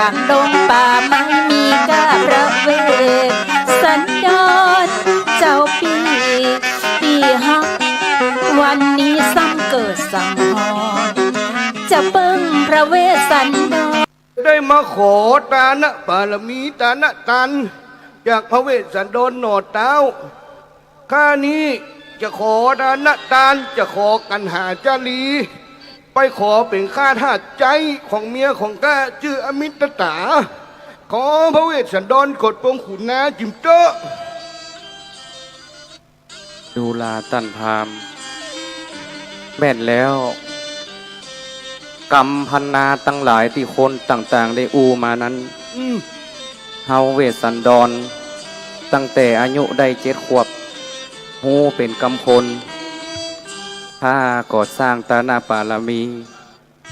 างดงป่าไม่มีกาประเวทสันดอนเจ้าปีฮักวันนี้ซ้ำเกิดสังหรณ์จะเบิ้งพระเวสสันดรได้มาขอตานะบารมีตานะตันจากพระเวสสันดรหนอดเต้าข้านี้จะขอตานะตันจะขอกันหาจารีไปขอเป็นข้าทาสใจของเมียของข้าชื่ออมิตตาขอพระเวสสันดรกดปงขุนนาจิมเจ้าดูลาตันพามแม่นแล้วกรรมพันนาตั้งหลายที่คนต่างๆได้อูมานั้นเฮาเวสสันดรตั้งแต่อายุได้7 ขวบหูเป็นกำพลข้าก่อสร้างตานาปาลมี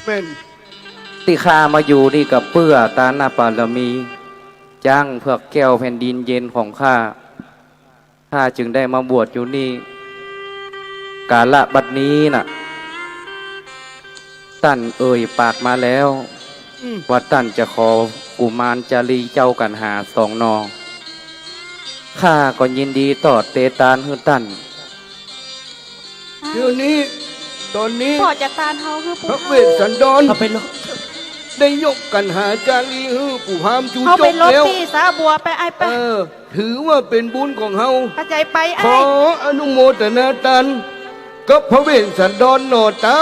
เป็นที่ข้ามาอยู่นี่กับเพื่อตานาปาลมีจ้างเพื่อแก้วแผ่นดินเย็นของข้าจึงได้มาบวชอยู่นี่กาละบัดนี้น่ะตั้นเอ่ยปากมาแล้วว่าตั้นจะขอกุมารจารีเจ้ากันหา2 นอข้าก็ยินดีต่อเตตานฮือตั้นเดี๋ยวนี้ตอนนี้พ่อจะตานเฮาคือพระเวสสันดรได้ยกกันหาจารีฮือปู่พามจูจกแล้วพี่สาบัวไปไอไปถือว่าเป็นบุญของเฮาเข้าใจไปไอขออนุโมทนาตันกับพระเวสสันดรหนอเต้า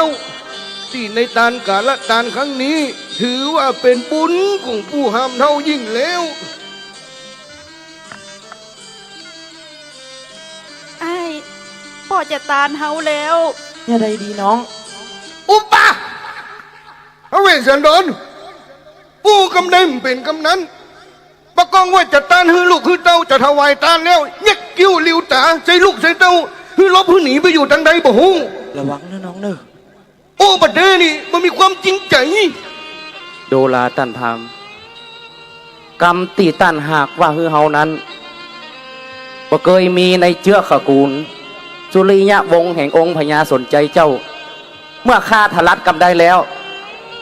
ที่ในตานกาละตานครั้งนี้ถือว่าเป็นบุญของผู้ห้ามเท่ายิ่งแล้วไอ้พ่อจะตานเฮาแล้วอย่าใดดีน้องอุปะพระเวสสันดรผู้กำเนิดเป็นกำนั้นประกองว่าจะตานฮือลูกฮือเต้าจะถวายตานแล้วเย็กกิ้วลิวตาใส่ลูกใส่เต้าฮือลบฮือหนีไปอยู่ทางใดบ่ฮู้ระวังนะน้องเนอะโอ้บัดเดนี่มันมีความจริงใจโดลาตันพามกรรมตีตันหากว่าฮือเฮานั้นบ่เคยมีในเจื้อขกูลสุริยะวงศ์แห่งองค์พญาสนใจเจ้าเมื่อข้าทลัดกรรมได้แล้ว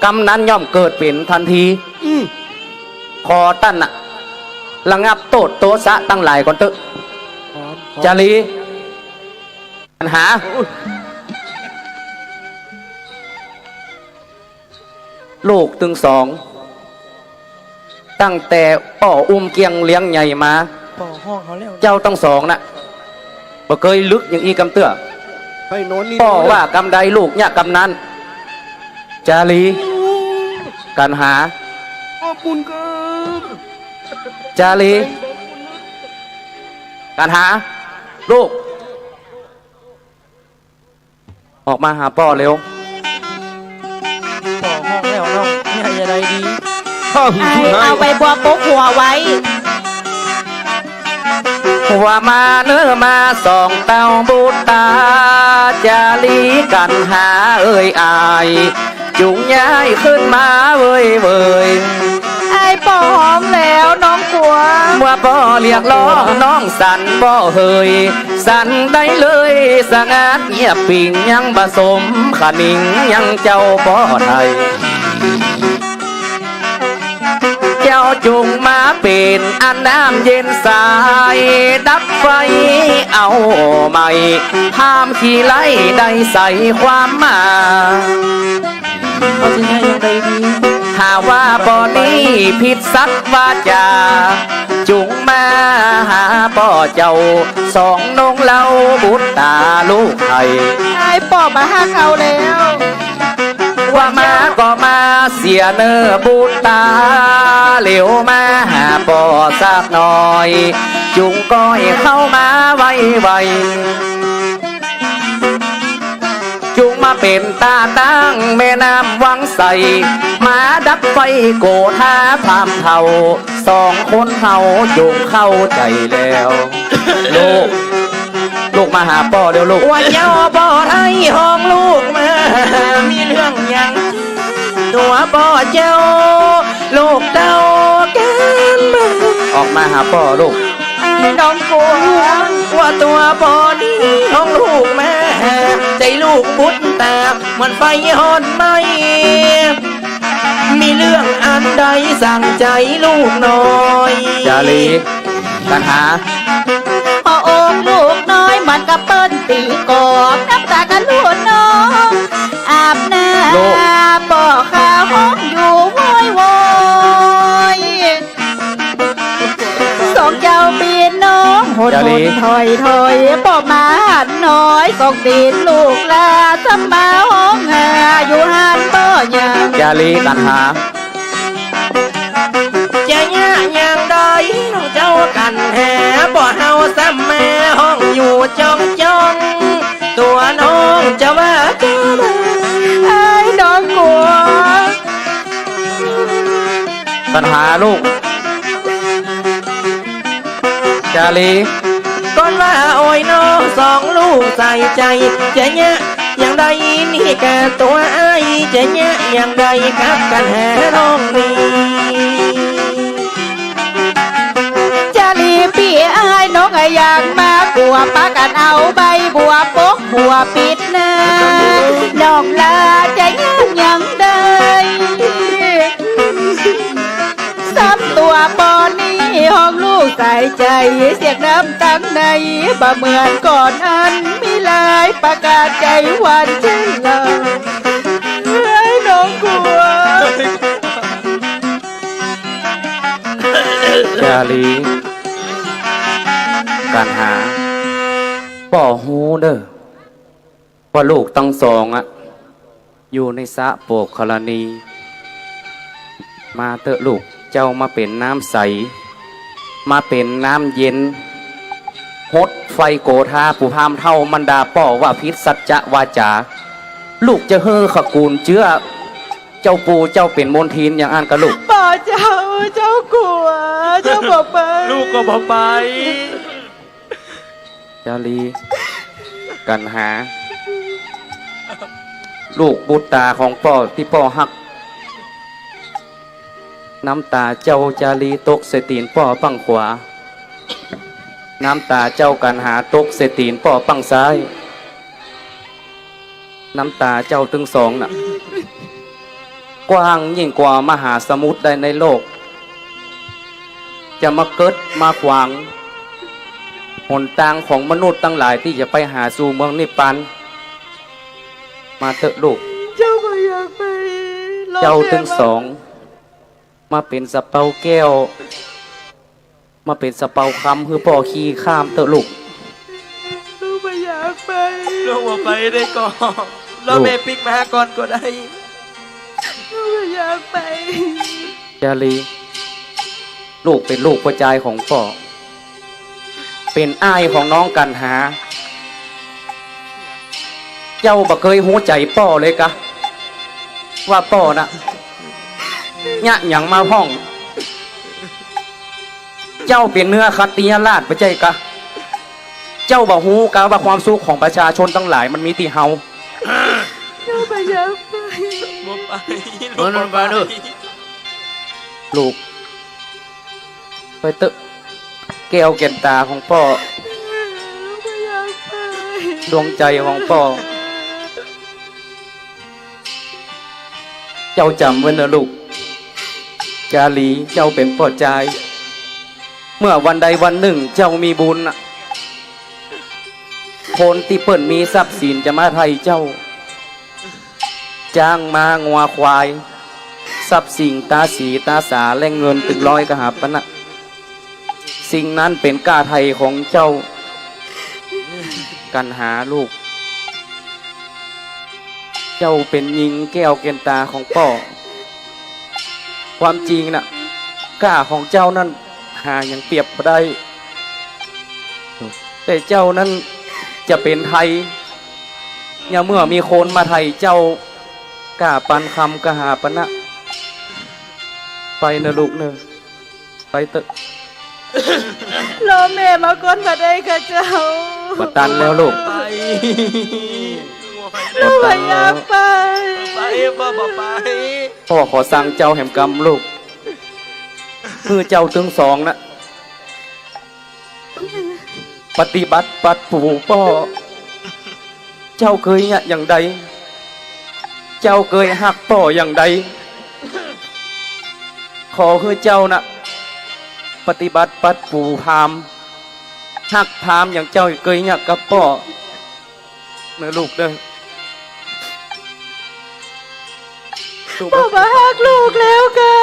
กรรมนั้นย่อมเกิดเป็นทันทีขอตั้นน่ะระงับโทษโตสะตั้งหลายก่อนเถอะจารีปัญหาลูกถึง2ตั้งแต่ป่ออุ้มเกียงเลี้ยงใหญ่มาป่อห้องเขาแล้วเจ้าต้อง2น่ะบ่เคยลึกอย่างอีกำเตื้อให้โนนนี่ป่อว่ากำใดลูกเนี่ยกำนั้นจารีกันหาขอบคุณครับ จารีกันหาลูกออกมาหาป่อเร็วป่อห้องแล้วน้องอย่าใดดีเอาไปบัวปกหัวไว้หัวมาเนื้อมา2 เต้าบูตาจารีกันหาเอ่ยอายจุงย้ายขึ้นมาเว้ยไอ้ป่อหอมแล้วน้องกลัวเมื่อป่อเรียกล้อน้องสันบ่เฮยสันได้เลยสงัดเงียบปิ่งยังผสมขนิ่งยังเจ้าป่อไทยเจ้าจุงมาเป็นอันน้ำเย็นสายดับไฟเอาใหม่ห้ามขี้ไล่ได้ใส่ความมาเอาสิแม่ยังใดดีหาว่าป่อนี้ผิดสัตว์วาจาจุงมาหาป่อเจ้า2 นงเล่าบุตรตาลูกไทยไอ้ป่อมาหาเขาแล้วว่ามาก็มาเสียเนื้อบุตรตาเหลวมาหาป่อสักหน่อยจุงก้อยเข้ามาไวจุงมาเป็นตาตั้งแม่น้ำวังใสมาดับไฟโกธาพามเท่า2 คนเฮาจุงเข้าใจแล้วลูกมาหาป่อเดี๋ยวลูกว่าเจ้าป่อไทยห้องลูกมามีเรื่องยังตัวป่อเจ้าลูกเต้ากันมาออกมาหาป่อลูกไอ้น้องกลัวว่าตัวป่อนี้ห้องลูกมาใจลูกบุญตาเหมือนไฟหอนไหมมีเรื่องอัน ได้สั่งใจลูกน้อย จาลีกันหา พอองค์ลูกน้อยมันก็เปิ้นตีกอกน้ำตากันลูกน้องอาบน้ำบ่อข้าวห้องอยู่ว้อยว้อยสองเจ้าปีนน้องหดหดถอยถอยป่อมาหันน้อยสองตีนลูกลาสมาห้องหาอยู่หันบ่ยัง จาลีกันหา จะยะยังได้น้องเจ้ากันแห่บ่เฮาซ้ำแม่ห้องอยู่จ้องจ้องตัวน้องจะว่าจะมาไอ้น้องกลัว กันหาลูกจาลี ก่อนว่าโอ้ยน้องสองลูกใส่ใจจะยะยังได้นี่แกตัวไอ้จะยะยังได้กับกันแห่น้องนี่ จาลีพี่อายน้องไออยากมากลัวปากันเอาใบบัวปกบัวปิดหน้าน้องลาจะยังได้ซ้ำตัวปอนี้ห้องลูกใส่ใจเสียงน้ำตั้งในบ่เหมือนก่อนอันมีลายประกาศใจหวานเช่นเลยให้น้องกลัว จาลีกันหาป่อฮูเด้อว่าลูกตั้งสองอะอยู่ในสระโปกคลณี มาเถอะลูกเจ้ามาเป็นน้ำใส มาเป็นน้ำเย็นฮดไฟโกธาผู้พามเท่ามันดาป่อว่าพิษสัจจะวาจา ลูกจะเฮ่อขกูลเชื้อ เจ้าปูเจ้าเป็นมนทินอย่างอ่านกับลูก ป่าเจ้ากลัวเจ้าบอกไป ลูกก็บอกไป จาลีกันหา ลูกบุตรตาของป่อที่ป่อหัก น้ำตาเจ้าจาลีตกเสตีนป่อปังขวา น้ำตาเจ้ากันหาตกเสตีนป่อปังซ้าย น้ำตาเจ้าถึงสองน่ะ กว้างยิ่งกว่ามหาสมุทรใดในโลก จะมาเกิดมาขวางหนทางของมนุษย์ตั้งหลายที่จะไปหาสู่เมืองนิพพานมาเถอะลูก เจ้าไม่อยากไป เจ้าถึงสอง มาเป็นสะเปาแก้ว มาเป็นสะเปาคำคือพ่อขี้ข้ามเถอะลูก ลูกไม่อยากไป ลูกว่าไปได้ก่อนเราแม่ปิกมาก่อนก็ได้ ลูกไม่อยากไป จาลี ลูกเป็นลูกหัวใจของพ่อ เป็นอ้ายของน้องกันหา เจ้าบ่เคยหัวใจพ่อเลยกะ ว่าพ่อน่ะยะหยังมาห้อง เจ้าเป็นเนื้อคัตติยราชไปใจกะ เจ้าบ่ฮู้กะว่าความสุขของประชาชนทั้งหลายมันมีที่เฮา ลูกไม่อยากไป บ่ไป ลูกบ่ไปเด้อ ลูก ไปเตอะแก้วแก่นตาของพ่อ ลูกไม่อยากไป ดวงใจของพ่อ เจ้าจำไว้นะลูก จาลีเจ้าเป็นพ่อใจายเมื่อวันใดวันหนึ่งเจ้ามีบุญน่ะคนที่เปิ่นมีทรัพย์สินจะมาไทยเจ้า จ้างมางัวควาย ทรัพย์สินตาสีตาสาและเงินตึงร้อยกระหับปะนะสิ่งนั้นเป็นกาไทยของเจ้า กันหาลูก เจ้าเป็นหญิงแก้วแก่นตาของพ่อ ความจริงน่ะกล้าของเจ้านั้นหาอย่างเปรียบบ่ได้ แต่เจ้านั้นจะเป็นไทยอย่าเมื่อมีคนมาไทยเจ้ากล้าปันคำกะหาปะนะไปนะลูกเนอะไปเถอะ รอแม่มาก่อนมาได้ค่ะเจ้า บัตันแล้วลูก ไป ลูกไม่อยากไป ไปบ่ไป พ่อขอสั่งเจ้าแห่มกรรมลูกคือเจ้าถึงสองนะปฏิบัติปัดปู่พ่อ เจ้าเคยเนี่ยอย่างใด เจ้าเคยหักพ่ออย่างใด ขอคือเจ้านะปฏิบัติปัดปู่พามหักพามอย่างเจ้าเคยอยากกับพ่อเนื้อลูกเด้อลูก พ่อมาหักลูกแล้วค่ะ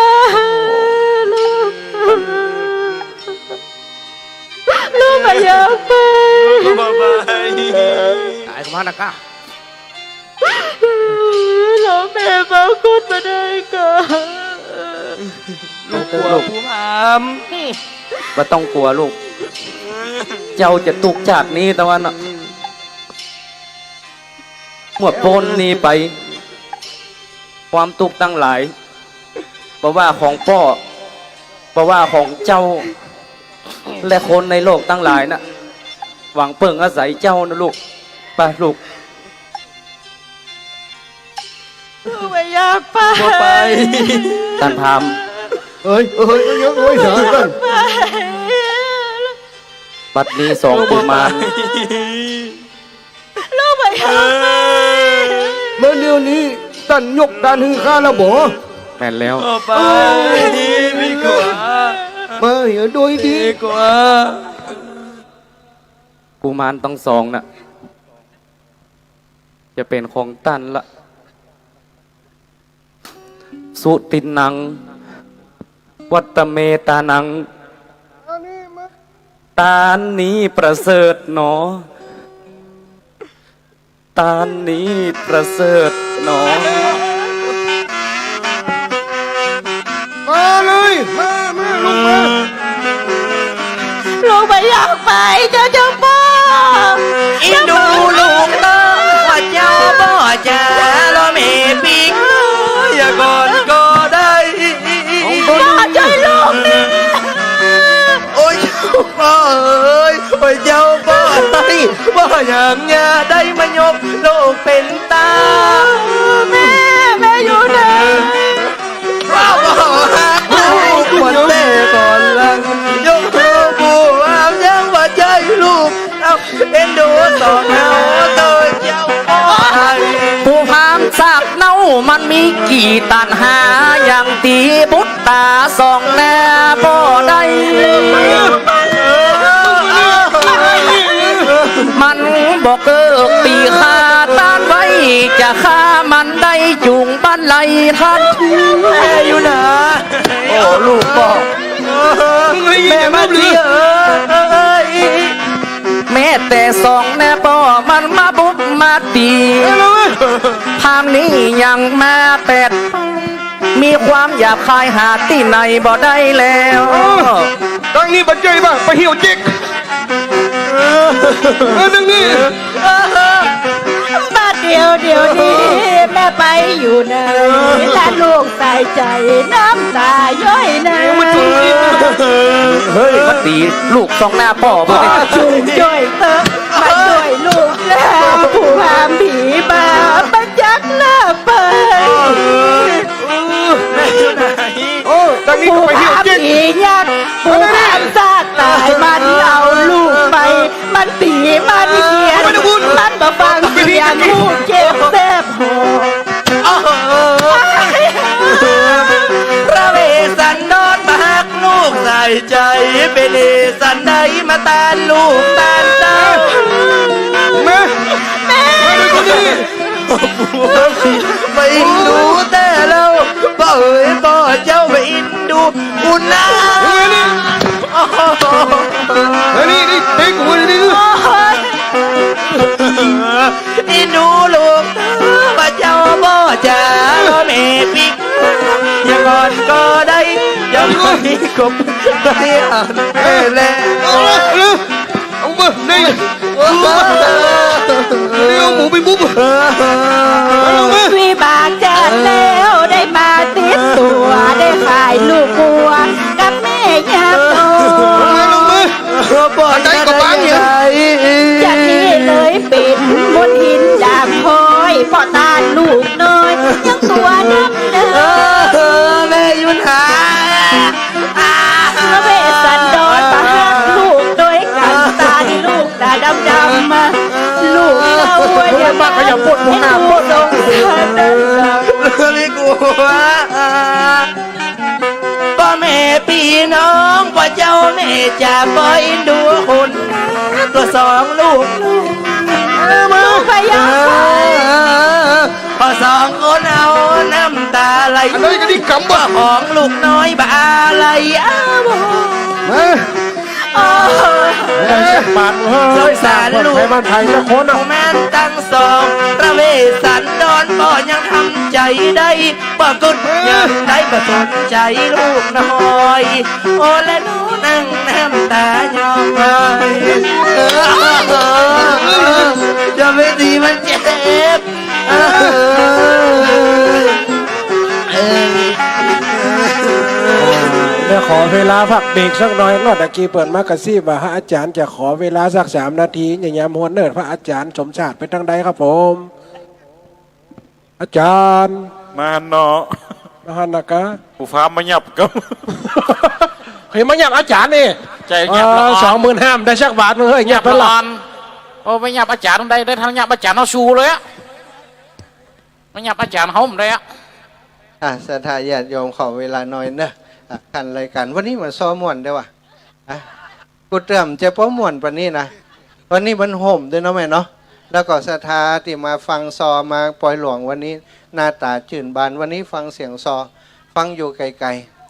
ลูกมาอยากไป ตายมานะก้า แล้วแม่มาคุดมาได้ก่อน ลูกกลัวปู่พามว่าต้องกลัวลูก เจ้าจะตุกจากนี้แต่ว่านะเมื่อพ้นนี้ไป ความทุกข์ตั้งหลายเพราะว่าของพ่อเพราะว่าของเจ้า และคนในโลกตั้งหลายนะหวังเปิ่งอาศัยเจ้านะลูกไปลูก ไม่อยากไป บ่ไปท่านพาม เฮ้ยยังโอ้ยสารกัน บัดนี้สองกุมาร ลูกไม่อยากไป เมื่อเดี๋ยวนี้ตันยกการหือข้าแล้วบ่ แม่นแล้ว ไปดีกว่า มาเหี่ยโดยดี ดีกว่า กุมารต้องสองน่ะ จะเป็นของตันละสุตินัง วัตเมตานัง ตานนี้ประเสริฐหนอ ตานนี้ประเสริฐหนอ มาเลยมาลงมา ลูกไม่อยากไปเจ้าจะบ้า อินดูลูกน้องว่าเจ้าบ่จะรอเมปิกอย่าก่อนก็ได้ พ่อช่วยลูกนี่ โอ้ยพ่อเอ้ยโอ้ยเจ้าบ่ได้บ่อย่างเงี้ยได้มายกโลกเป็นตา แม่อยู่ไหน ว่าบ่ฮักลูกควรเต้ก่อนหลังยกโลกบูอามยังว่าใจลูกเอาเอ็นดูสองเอาตัวเจ้าบ่ได้ ผู้พามสากเน่ามันมีกี่ตันหาอย่างตีบุตตาสองแน่บ่ได้ มันบอกเกิกปีขาต้านไว้จะฆ่ามันได้จุงบ้านไหลทันที แม่อยู่ไหนโอ้ลูกบอกแม่มาดีเอ้ย แม้แต่สองแน่ป่อมันมาบุกมาตีพามนี้ยังมาเป็ดมีความหยาบคายหาที่ไหนบ่ได้แล้ว ตั้งนี้บัดใจบ้างไปเหี่ยวจิกนั่งนี่ บ้านเดียวนี้แม่ไปอยู่ไหนถ้าลูกใส่ใจน้ำตาย้อยนะ เฮ้ยมาตีลูกสองหน้าป่อบ่ได้ ช่วยเถอะมาช่วยลูกแล้วผู้พามผีมาบัญญัติเลิกไป แม่อยู่ไหน โอ้ตั้งนี้ ผู้ ก็ไปเหี่ยว พาม จิก ผียักษ์ผู้พามซากตายมันเอาลูกไป มันตีมันเขียนมันมาฟังเสียงลูกเจ็บแสบหอ พระเวสสันดรมาหักลูกใส่ใจเป็นเอสันใดมาตานลูกตานเจ้า แม่ดูคนนี้ ไปอินดูแต่เราบ่เอ๋ยบ่เจ้าไปอินดูอุณนา นี่เด็กกูนี่ อินดูลูกบ่เจ้าบ่จ๋าแม่ปิกอย่าก่อนก็ได้อย่าไม่กบได้อ่านแม่แล้ว เอามานี่เอาหมูไปบุ๊บเอามา วิบากจัดแล้วได้มาติดตัวได้ขายลูกบัวกับแม่ยาโต ลงมา บ่ได้ก็บ้านเนี่ย จากนี้เลยปิดบนหินดาบพอยพ่อตาลูกน้อยยังตัวดำเนิน แม่อยู่ไหน พระเวสสันดรประหารลูกโดยกันตาลูกตาดำมาลูกเราอย่ามาขยับปวดหัวหน้าปวดตรงสาร ไม่กลัวบ่ พี่น้องพ่อเจ้าแม่จะปล่อยดูหุ่นตัวสองลูกมึงพยาพอสองคนเอาน้ำตาไหล อันนี้ก็นี่กำบ่ ของลูกน้อยบาไหลอ้าวบาดสงสารลูกให้มันไทยจะคนเอาแม่นตั้งสองระเวสันดอนบ่ยังทำใจได้บ่กดยังได้บ่สนใจลูกน้อยโอ้และหนูนั่งน้ำตายอมไปจะไม่ดีมันเจ็บเดี๋ยวขอเวลาพักเบรกสักหน่อยนอดตะกี้เปิดมากระซี่ว่าพระอาจารย์จะขอเวลาสัก3 นาทีอย่างยามหัวเนิดพระอาจารย์สมชาติไปทางใดครับผมอาจารย์ มาเนาะ มาหันนะกะ ผู้ฟ้ามาหยับก็ เฮ้ยมาหยับอาจารย์นี่ ใจหยับละอ่อน 25,000ได้สักบาทนึงเฮ้ยหยับไปละ โอ้ไม่หยับอาจารย์ได้ทางหยับอาจารย์เอาชูเลยอะไม่หยับอาจารย์เขาผมเลยอะ สถาญาติโยมขอเวลาหน่อยเนอะกันรายการวันนี้มันซ้อมม่วนได้วะกูเตรียมจะป้อม่วนปานนี้นะวันนี้มันห่มด้วยเนาะแม่เนาะแล้วก็ศรัทธาที่มาฟังซอมาปล่อยหลวงวันนี้หน้าตาจื่นบานวันนี้ฟังเสียงซอฟังอยู่ไกล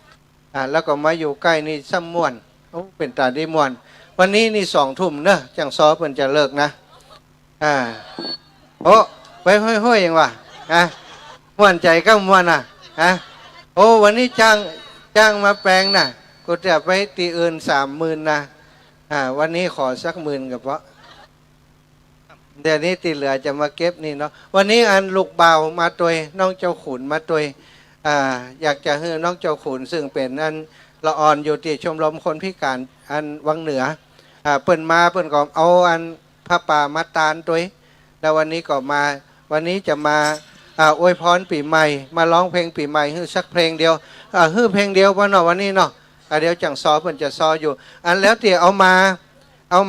ๆแล้วก็มาอยู่ใกล้นี่ซ้ำม่วนโอ้เป็นตาได้ม่วน วันนี้นี่2 ทุ่มเนอะจังซอเพิ่นจะเลิกนะโอ้ไปห้อยๆอย่างวะม่วนใจก็ม่วนโอ้วันนี้จ้างมาแปลงนะกูจะไปตีอื่น30,000นะวันนี้ขอสัก10,000กับเพราะเดี๋ยวนี้ตีเหลือจะมาเก็บนี่เนาะวันนี้อันลูกเบามาตัวน้องเจ้าขุนมาตัวอยากจะให้น้องเจ้าขุนซึ่งเป็นอันละอ่อนอยู่ที่ชมรมคนพิการอันวังเหนือเปิ่นมาเปิ่นก็เอาอันผ้าป่ามาตานตัวแล้ววันนี้ก็มาวันนี้จะมาอวยพรปีใหม่มาร้องเพลงปีใหม่ฮือสักเพลงเดียวฮือเพลงเดียววันเนาะวันนี้เนาะเดี๋ยวจังซอเพิ่นจะซออยู่อันแล้วที่เอาม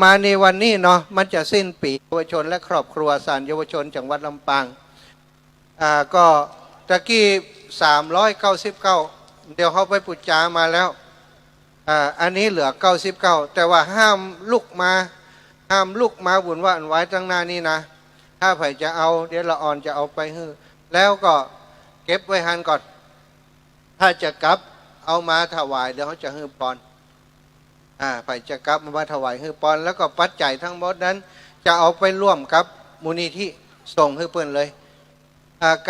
าในวันนี้เนาะมันจะสิ้นปีเยาวชนและครอบครัวศาลเยาวชนจังหวัดลำปางก็ตะกี้399เดี๋ยวเขาไปปุจจามาแล้วอันนี้เหลือ99แต่ว่าห้ามลุกมาบุญว่าอันไว้ตั้งหน้านี้นะถ้าไผจะเอาเดี๋ยวละอ่อนจะเอาไปฮื้อแล้วก็เก็บไว้หันก่อนถ้าจะกลับเอามาถวายเดี๋ยวเขาจะฮื้อปอนไผจะกลับมาถวายฮื้อปอนแล้วก็ปัจจัยทั้งหมดนั้นจะเอาไปร่วมกับมูลนิธิส่งให้เพื่อนเลย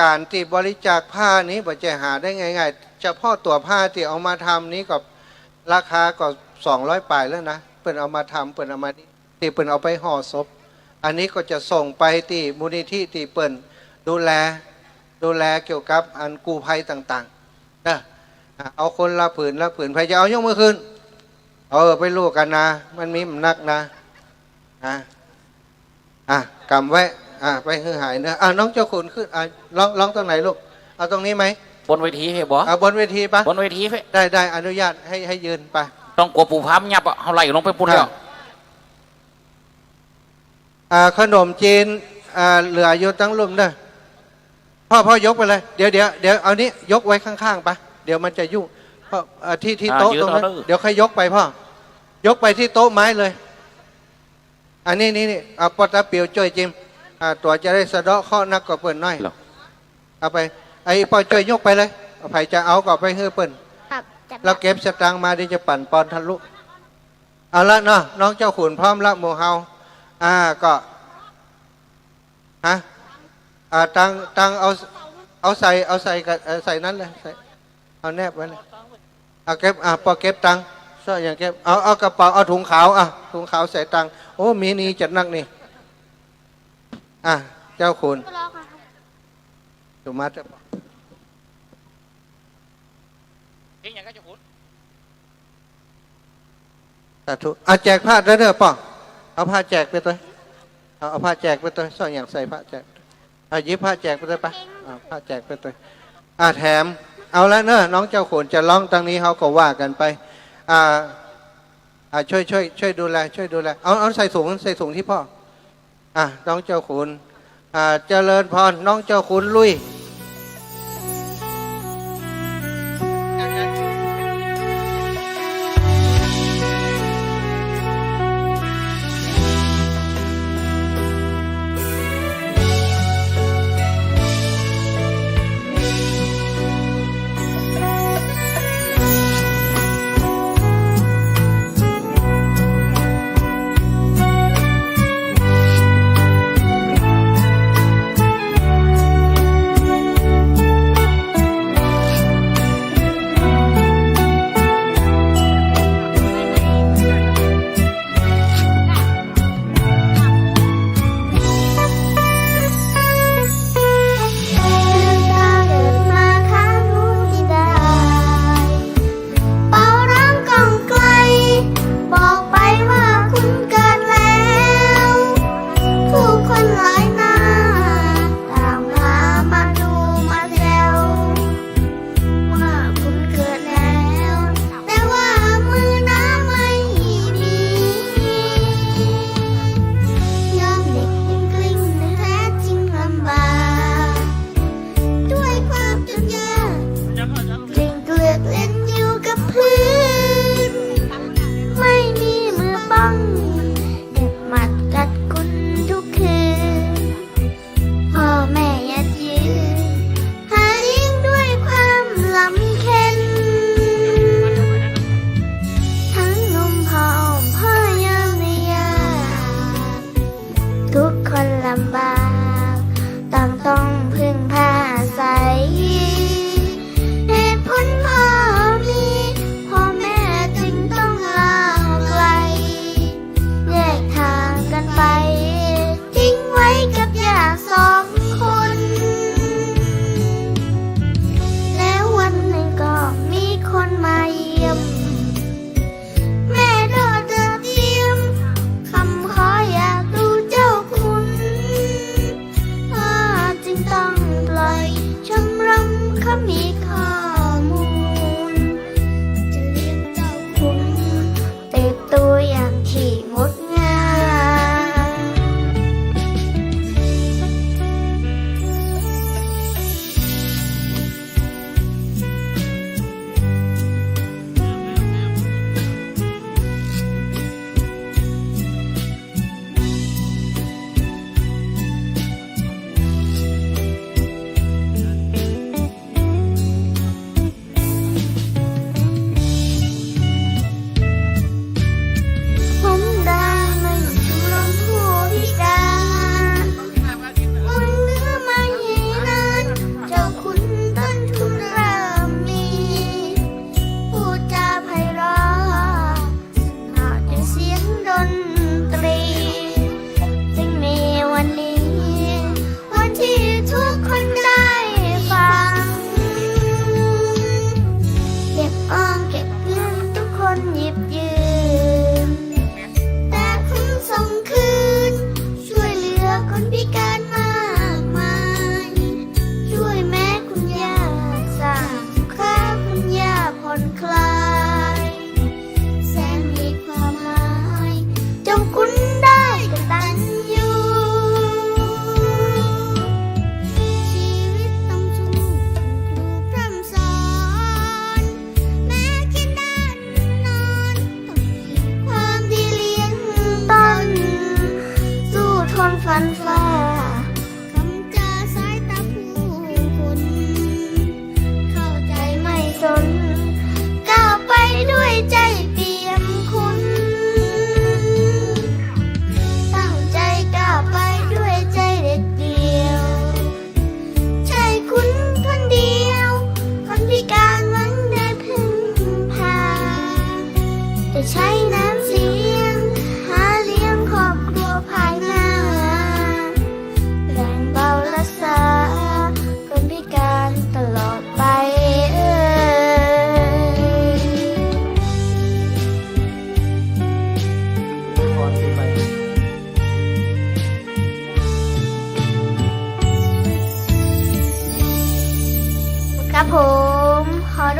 การที่บริจาคผ้านี้บ่จะหาได้ง่ายๆเฉพาะตัวผ้าที่เอามาทำนี้ก็ราคาก็200ปลายแล้วนะเพื่อนเอามาทำเพื่อนเอามาที่เพื่อนเอาไปห่อศพอันนี้ก็จะส่งไปที่มูลนิธิที่เปิ่นดูแลเกี่ยวกับอันกู้ภัยต่างๆนะเอาคนละผืนใครจะเอายกมือขึ้นไปลูกกันนะมันมีมันนักนะกำไว้ไปหื้อหายเนื้อน้องเจ้าขุนขึ้นร้องตรงไหนลูกเอาตรงนี้ไหม บนเวทีเฮ้บอบ นเวทีปะ บนเวทีเฮ้ ได้อนุญาตให้ยืนไป ต้องกลัวปู่พามหยับอะเขาไล่ลงไปปุ่นแล้ว ขนมจีนเหลืออยู่ตั้งลุ่มเด้อพ่อยกไปเลยเดี๋ยวเอานี้ยกไว้ข้างๆปะเดี๋ยวมันจะยุ่งที่โต๊ะตรงนั้นเดี๋ยวค่อยยกไปพ่อยกไปที่โต๊ะไม้เลยอันนี้เอาปอตาเปียวจ่วยจิมตัวจะได้สะเดาะข้อนักก็เปิ่นน้อยเอาไปไอ้ปอจ่วยยกไปเลยไผจะเอาก็ไปให้เปิ่นเราเก็บสตางค์มาที่จะปั่นปอนทะลุเอาละเนาะน้องเจ้าขุนพร้อมละโมเฮาก็ตังเอาใส่กับใส่นั้นเลยเอาแนบไว้เลยเอาเก็บพอเก็บตังก็อย่างเก็บเอากระเป๋าเอาถุงขาวถุงขาวใส่ตังโอ้มีนี่จัดนักนี่เจ้าขุนถูกมาจะสาธุแจกผ้าได้เด้อป่ะเอาผ้าแจกไปตัวเอาผ้าแจกไปตัวซ่อนอย่างใส่ผ้าแจกยิบผ้าแจกไปตัวปะผ้าแจกไปตัวแถมเอาแล้วเนอะน้องเจ้าขุนจะร้องตั้งนี้เขาก็ว่ากันไปช่วยดูแลเอาใส่ถุงที่พ่อน้องเจ้าขุนเจริญพรน้องเจ้าขุนลุย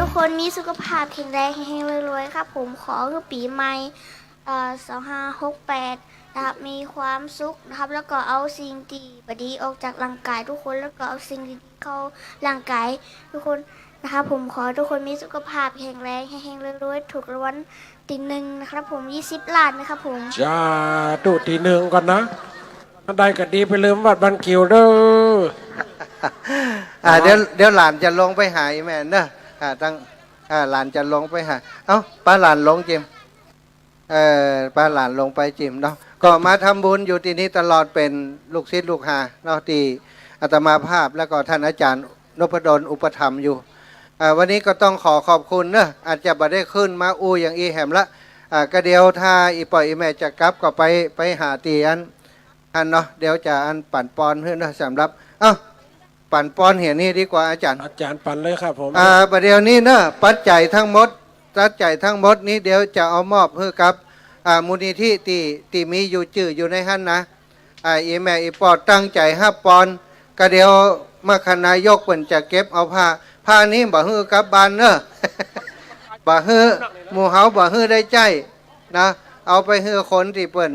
ทุกคนมีสุขภาพแข็งแรงแห้งๆรวยๆครับผมขอคือปีใหม่2568นะครับมีความสุขนะครับแล้วก็เอาสิ่งที่บดีออกจากร่างกายทุกคนแล้วก็เอาสิ่งดีๆเข้าร่างกายทุกคนนะครับผมขอทุกคนมีสุขภาพแข็งแรงแห้งๆรวยๆถูกรางวัลที่หนึ่งนะครับผม20 ล้านนะครับผม จ้าตุทีหนึ่งก่อนนะได้ก็ดีไปลืมวัดบันคิวเด้อ เดี๋ยวหลานจะลงไปหาอีแม่เนอะตั้งหลานจะลงไปหาเอ้าป้าหลานลงจิมป้าหลานลงไปจิมเนาะก็มาทำบุญอยู่ที่นี้ตลอดเป็นลูกศิษย์ลูกหาเนาะที่อาตมาภาพแล้วก็ท่านอาจารย์นพดลอุปถัมภ์อยู่วันนี้ก็ต้องขอบคุณเนอะอาจจะบ่ได้ขึ้นมาอู้อย่างอีแหมละก็เดียวถ้าอีปล่อยอีแม่จะกลับก็ไปหาตีอันเนาะเดี๋ยวจะอันปั่นปอนขึ้นนะสำหรับเอ้าปั่นปอนเห็นนี่ดีกว่าอาจารย์ปั่นเลยครับผมประเดี๋ยวนี้เนอะปัจจัยทั้งหมดนี้เดี๋ยวจะเอามอบให้กับมูลนิธิที่มีอยู่จื่ออยู่ในหันนะอีแม่อีปอดตั้งใจ5 ปอนก็เดี๋ยวมาคณะยกเปิ่นจะเก็บเอาผ้านี้บ่ฮื้อกลับบ้านเนอะ บ่ฮื้อหมู่เฮาบ่ฮื้อได้ใจนะเอาไปฮื้อคนที่เปิ่น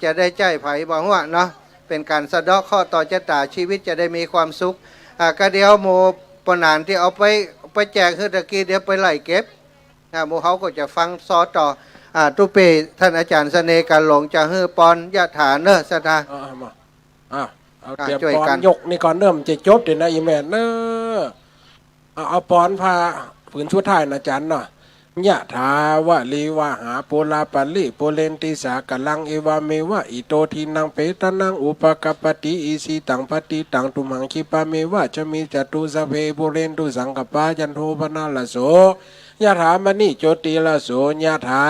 จะได้ใจไผบ่ฮู้เนาะเป็นการสะเดาะข้อต่อชะตาชีวิตจะได้มีความสุขก็เดี๋ยวหมู่ปนานที่เอาไปแจกฮื้อตะกี้เดี๋ยวไปไล่เก็บหมู่เฮาก็จะฟังซอต่อตุเปท่านอาจารย์เสน่ห์การหลงจะฮื้อปอนยะฐานเนอะสะทาเอาเตรียมปอนยกนี่ก่อนเริ่มจะจบเดี๋ยวนะอีแม่เนอะเอาปอนพาผืนชั่วท้ายนะอาจารย์เนาะยะถาวะลีวะหาปุลาปลิปุเรนติสากลังเอวาเมวะอิโตทินังเปตนังอุปกปติอิสิตังปฏิตังตุมังคิปะเมวะจะมีจตุสเพปุเรนตุสังกปาจันโทปนาลโสยะถามณิโจติละโสยะถา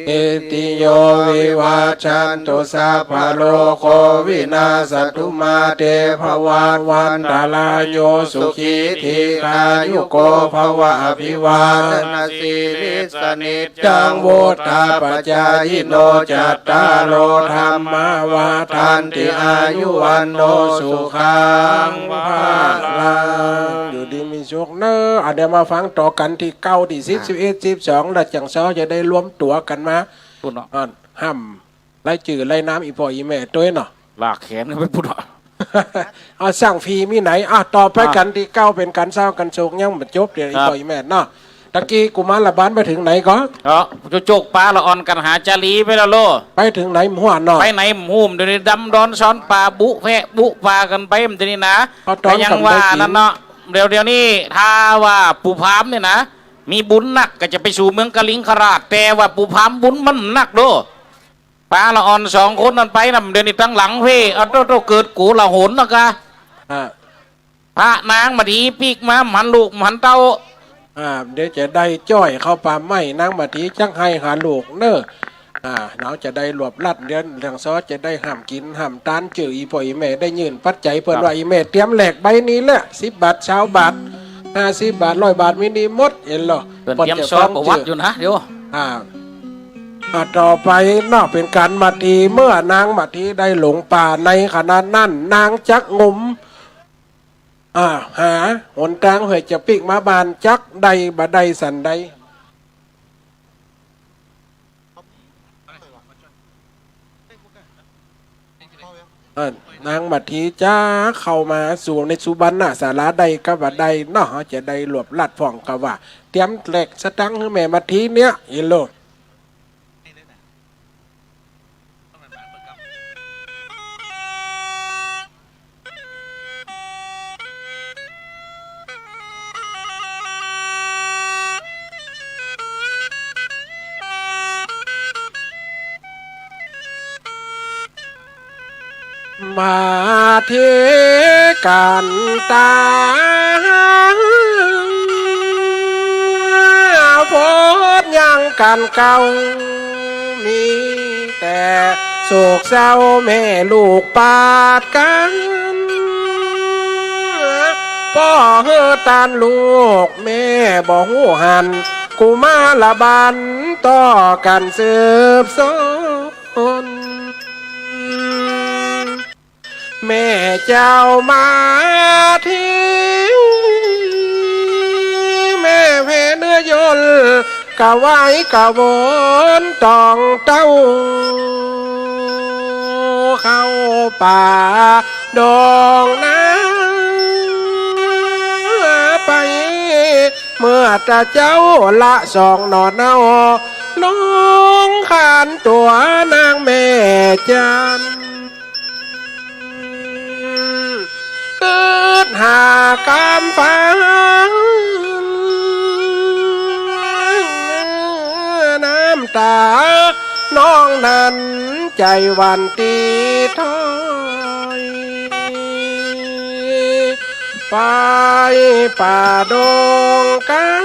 เอติโยวิวาจันตุสัพพะโลกโควินาศตุมาเตภวันตาลายโยสุขีทีขายุโกภวะอภิวาทนาสีลิสนิจังโวตาปัจจายโนจัตตาโลธรรมาวาทันติอายุวันโนสุขังภาลังอยู่ดีมีโชคเนอะเดี๋ยวมาฟังต่อกันที่9ที่10 11 12แล้วจังซ้อจะได้รวมตัวกันมาพูดเนาะห้ำไล่จื่อไล่น้ำอีพ่ออีแม่ตัวเนาะลากแขนไปพูดเนาะ สั่งฟรีมีไหนต่อไปกันที่9เป็นการเศร้ากันโศกยังมันจบเดี๋ยวอีพ่ออีแม่เนาะตะกี้กุมารละบ้านไปถึงไหนก็โจกปลาละอ่อนกันหาจารีไปแล้วโลไปถึงไหนหัวเนาะไปไหนหุ่มเดี๋ยวนี้ดำดอนซ้อนปลาบุแพะบุปลากันไปมันจะนี่นะแต่ยังว่านั่นเนาะเดี๋ยวนี้ถ้าว่าปูพามเนี่ยนะมีบุญหนักก็จะไปสู่เมืองกะลิงคราชแต่ว่าปูพามบุญมันหนักโดปลาละอ่อน2 คนนั่นไปนำเดี๋ยวนี้ตั้งหลังเพ่โตเกิดกูละโหนนะกะพระนางมาดีปีกมาหมันลูกหมันเต้าเดี๋ยวจะได้จ้อยเข้าป่าไม้นางมาดีจังให้หาลูกเนอะเราจะได้รวบรัดเดือนทางซอจะได้ห้ามกินห้ามตานจื่ออีพ่ออีแม่ได้ยืนปัจจัยเปิดว่าอีแม่เตรียมแหลกใบนี้แหละ10 บาท20 บาท50 บาท100 บาทมินิหมดเห็นหรอเตรียมซอประวัติอยู่นะเดี๋ยวต่อไปนอกเป็นการมาทีเมื่อนางมาทีได้หลงป่าในขณะนั้นนางจักงมหาหนทางเหยจะปิกมาบานจักใดบะใดสันใดนางบัดทีจ้าเข้ามาสู่ในสุบันน่ะสาราใดก็บัดใดเนาะจะได้รวบลัดฟ่องกะว่าเตรียมแหลกสตังค์ให้แม่มาทีเนี้ยอีโลดมาเทกันตาโพดยังกันเก่ามีแต่โศกเศร้าแม่ลูกปาดกันพ่อเฮือตานลูกแม่บ่หูหันกูมาละบันต่อกันสืบสนแม่เจ้ามาที่ ยนกะไว้กะวนตองเต้าเข้าป่าดองน้ำไปเมื่อตาเจ้าละสองนอนเอาน้องขานตัวนางแม่จันเกิดหากามฟังน้ำตาน้องนั้นใจหวันตีถอยไปป่าดงกัน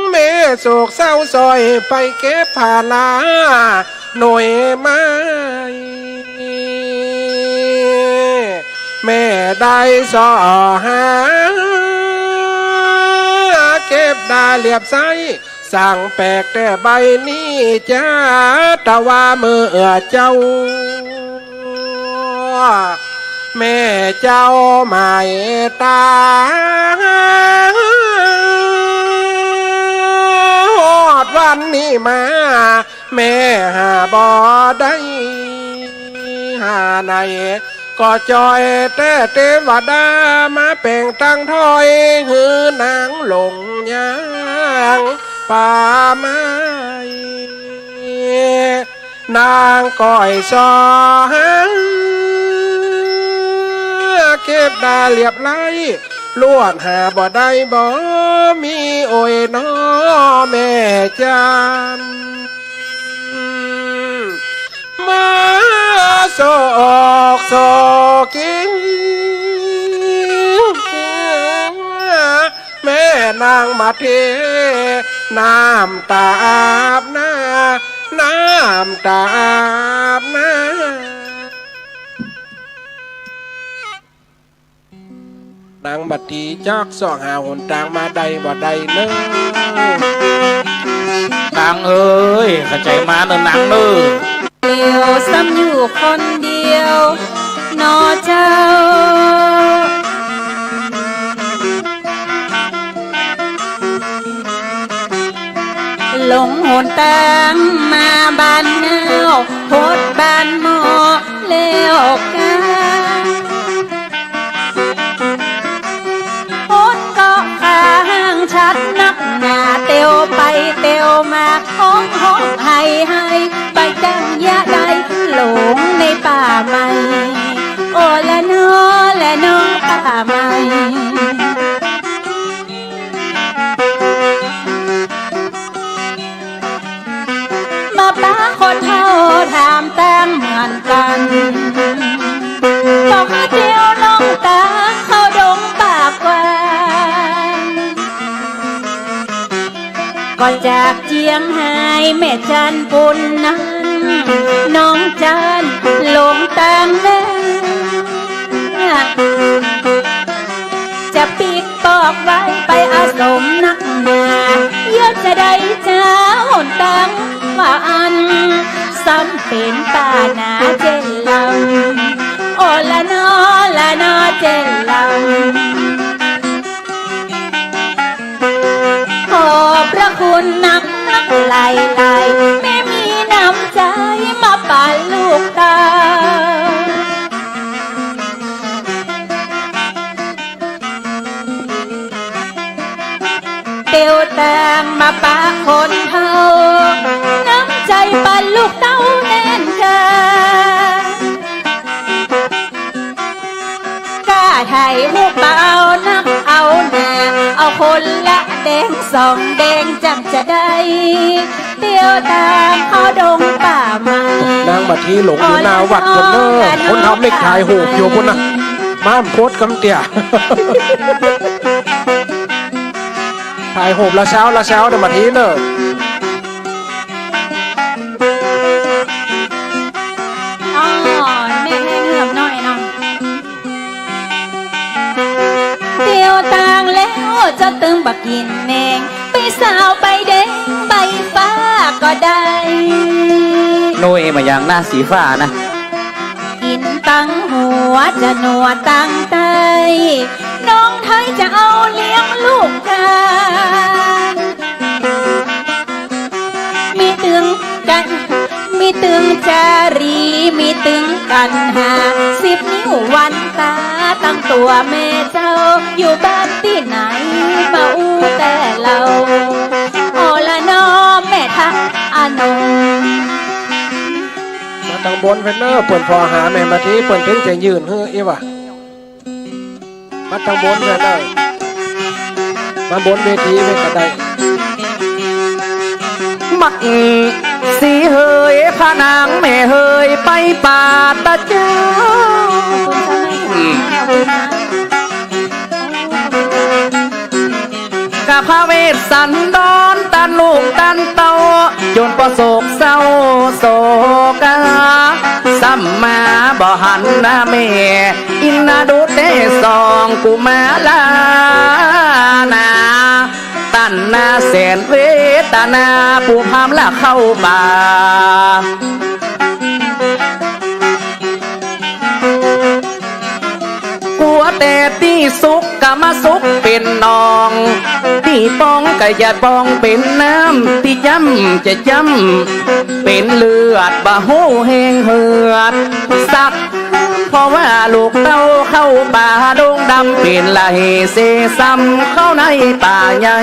แม่โศกเศร้าซอยไปเก็บผ้าลาหน่วยไม้แม่ได้สอหาเก็บดาเหลียบไซสั่งแปลกแต่ใบนี้จ้าตะว่ามือเจ้าแม่เจ้าไม่ตาหอดวันนี้มาแม่หาบ่ได้หาไหนก็จอยแต่เทวดามาเป่งตั้งถอยหือนางหลงยางป่าไม้นางก้อยซอหังเก็บดาเรียบไรลวดหาบ่ได้บ่มีโอยน้อแม่จันมาโศกโศกินแม่นางมาเทน้ำตาอาบหน้าน้ำตาอาบหน้านางบัดดีจักสองหาหนทางมาใดบ่ใดเนื้อ นางเอ้ยเข้าใจมาเนอะนางเนอะ เดียวซ้ำอยู่คนเดียวนอเจ้าหลงหนตางมาบ้านเงาโพดบ้านหมอเลี้ยวกาโพดก็ข้างชัดนักหนาเตียวไปเตียวมาห้องห้องให้ไปจังยะใดหลงในป่าไม้โอ้ละน้อป่าไม้มาป้าคนเท่าถามแต่งเหมือนกันบอกให้เดียวน้องตาเข้าดงป่ากว้างก่อนจากเจียงไฮ้แม่จันปุ่นนั้นน้องจันหลงตามแน่จะปีกปอกไว้ไปอาสมนักหนาเยอะจะได้เจ้าหนตังว่าอันซ้ำเป็นป่านาเจนลำโอละนอเจนลำขอบพระคุณนักไหลแม่มีน้ำใจมาป่าลูกตาเตียวแตงมาป่าคนเฮาน้ำใจป่าลูกเต้าแน่นกากล้าไทยหูเปล่านักเอาแน่เอาคนละแดงสองแดงจังจะได้เตียวตามเขาดงป่าไม้นางบัดทีหลงอยู่นาวัดคนเนอคนทำเล็กขายหูบอยู่คนน่ะม้ามโพดกำเตี่ยถ่ายหูบละเช้าเดี๋ยวบัดทีเนอะอ๋อแม่ให้เหงื่อหน่อยเนาะเตียวต่างแล้วจะตึงบักกินแนงไปสาวไปแดงใบฟ้าก็ได้ โนเอมาอย่างหน้าสีฟ้านะ กินตั้งหัวจะหนัวตั้งไตน้องไทยจะเอาเลี้ยงลูกชาย ตึงกัน50 นิ้ววันตาตั้งตัวแม่เจ้าอยู่บ้านที่ไหนเบาแต่เราโอละน้อแม่ทักอานง มาทางบนเฟนเนอร์เปิดพอหาแม่มาทีเปิดถึงจะยืนเฮ้ออีวะมาทางบนเฟนเนอร์มาบนเวทีเวกระได มักสีเฮยพานางแม่เฮยไปป่าตะเจ้า กะพระเวสสันดรตันลูกตันเตาจนประโศกเศร้าโศกาสัมมาบ่หันหน้าแม่อินนาดูเตสองกุมาลานาตันนาแสนเวตนาปูพามละเข้าป่ากัวแต่ที่สุกกะมาสุกเป็นนองที่ป้องกะอย่าป้องเป็นน้ำที่ย้ำจะย้ำเป็นเลือดบะหูแห้งเหือดสักเพราะว่าลูกเต้าเข้าป่าดงดำเป็นละเหเสซ้ำเข้าในป่าใหญ่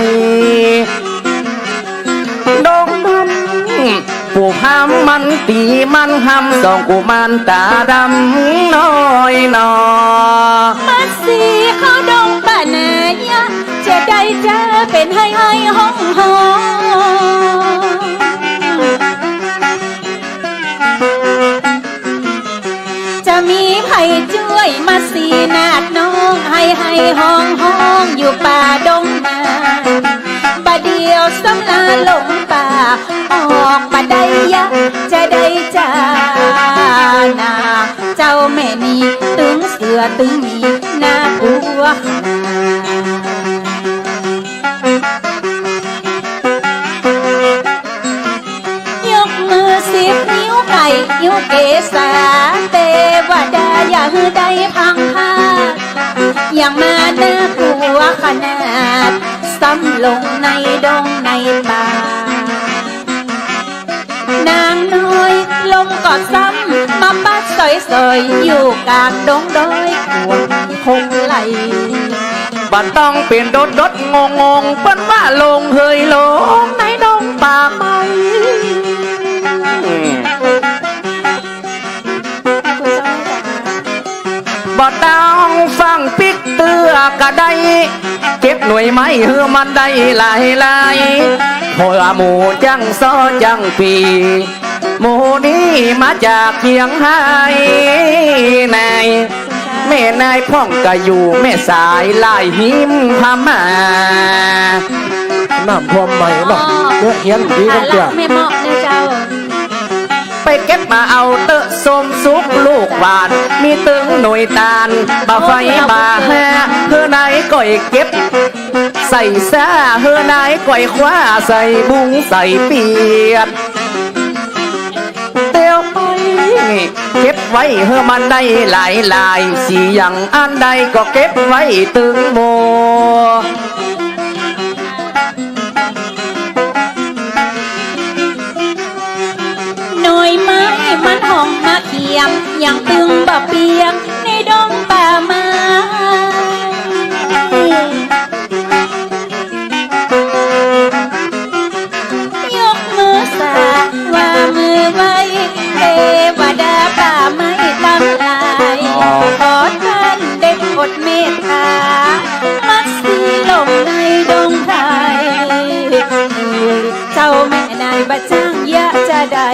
ดงดำผู้พามมันตีมันหำสองกุมารตาดำน้อยนอ มาสีเขาดงป่านาญะจะได้เจอเป็นให้ห้องห้องจะมีไผ่ช่วยมาสีนาดน้องให้ห้องอยู่ป่าดงนาป่าเดียวสำลาหลงป่าออกป่าได้ยะจะได้จานาเจ้าแม่นี่ตึงเสือตึงมีน่ากลัวขนาดยกมือ10 นิ้วไก่นิ้วเกษาเทวดาอย่าหือใดพังพาดอย่างมาน่ากลัวขนาดซ้ำลงในดงในป่านางน้อยลมกอดซ้ำมาปัดสอยอยู่กลางดงดอยกวนคงไหล บัดต้องเป็นดดงงเปิ้นว่าลงเฮยลงในดงป่าไม้บ่ต้องฟังปิกเตือกะได้เก็บหน่วยไม้เฮือมันได้หลายพอหมูจังซ้อจังปีหมูนี้มาจากเชียงไฮ้นายแม่นายพ่องกะอยู่แม่สายลายหิมพม่า น้ำท่วมใหม่หรอกเนื้อเฮียนดีกันเดียว ไม่เหมาะเลยเจ้า ไปเก็บมาเอาเตอะส้มสุกลูกหวานมีตึงหน่วยตาลบ่าไฟบ่าแห่เฮือนายก่อยเก็บใส่ซาเฮือนายก่อยคว้าใส่บุ้งใส่เปียดเตียวไปเก็บไว้เฮือมันได้หลายสีอย่างอันใดก็เก็บไว้ตึงโมหน่วยไม้มันห้องมาเขียมอย่างตึงบะเปียงในดงป่าไม้ยกมือสาว่ามือไว้เทวดาป่าไม้ตั้งหลายขอท่านได้โปรดเมตตามักสีลงในดงไทยเจ้าแม่นายบะจ้างยะจะได้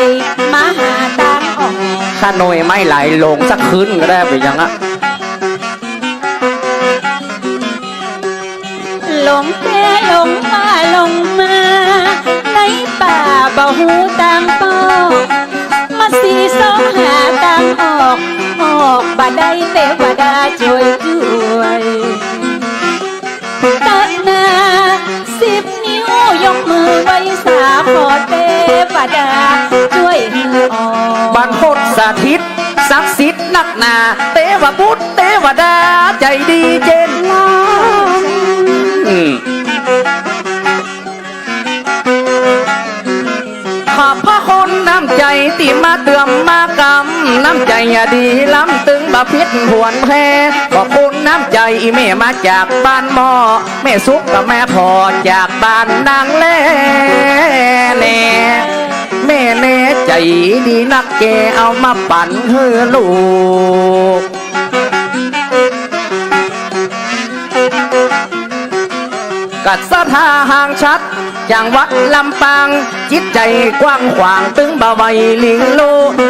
มาหาตางออก ถ้าหน่วยไม่ไหลลงสักคืนก็ได้ไปยังอะ หลงแต่หลงมาในป่าบ่หูตางปอกมาสีสองหาตางออกบ่ได้เทวดาช่วยตะนา10 นิ้วยกมือไว้สาขอเทวดาช่วยให้ออก บรรพตสถิตศักดิ์สิทธิ์นักหนาเทวบุตรเทวดาใจดีเจนลาขอบพระคุณน้ำใจที่มาเติมมากำน้ ำใจดีล้ำตึงบะพิษหวนแพขอบคุณน้ำใจแม่มาจากบ้านหม้อแม่ซุกกับแม่พอจากบ้านนางแล่แน่แม่แน่ใจดีนักแกเอามาปั่นเฮือลูกกัดสะทาห่างชัดจังหวัดลำปางจิตใจกว้างขวางตึงบ่ใบลิงโล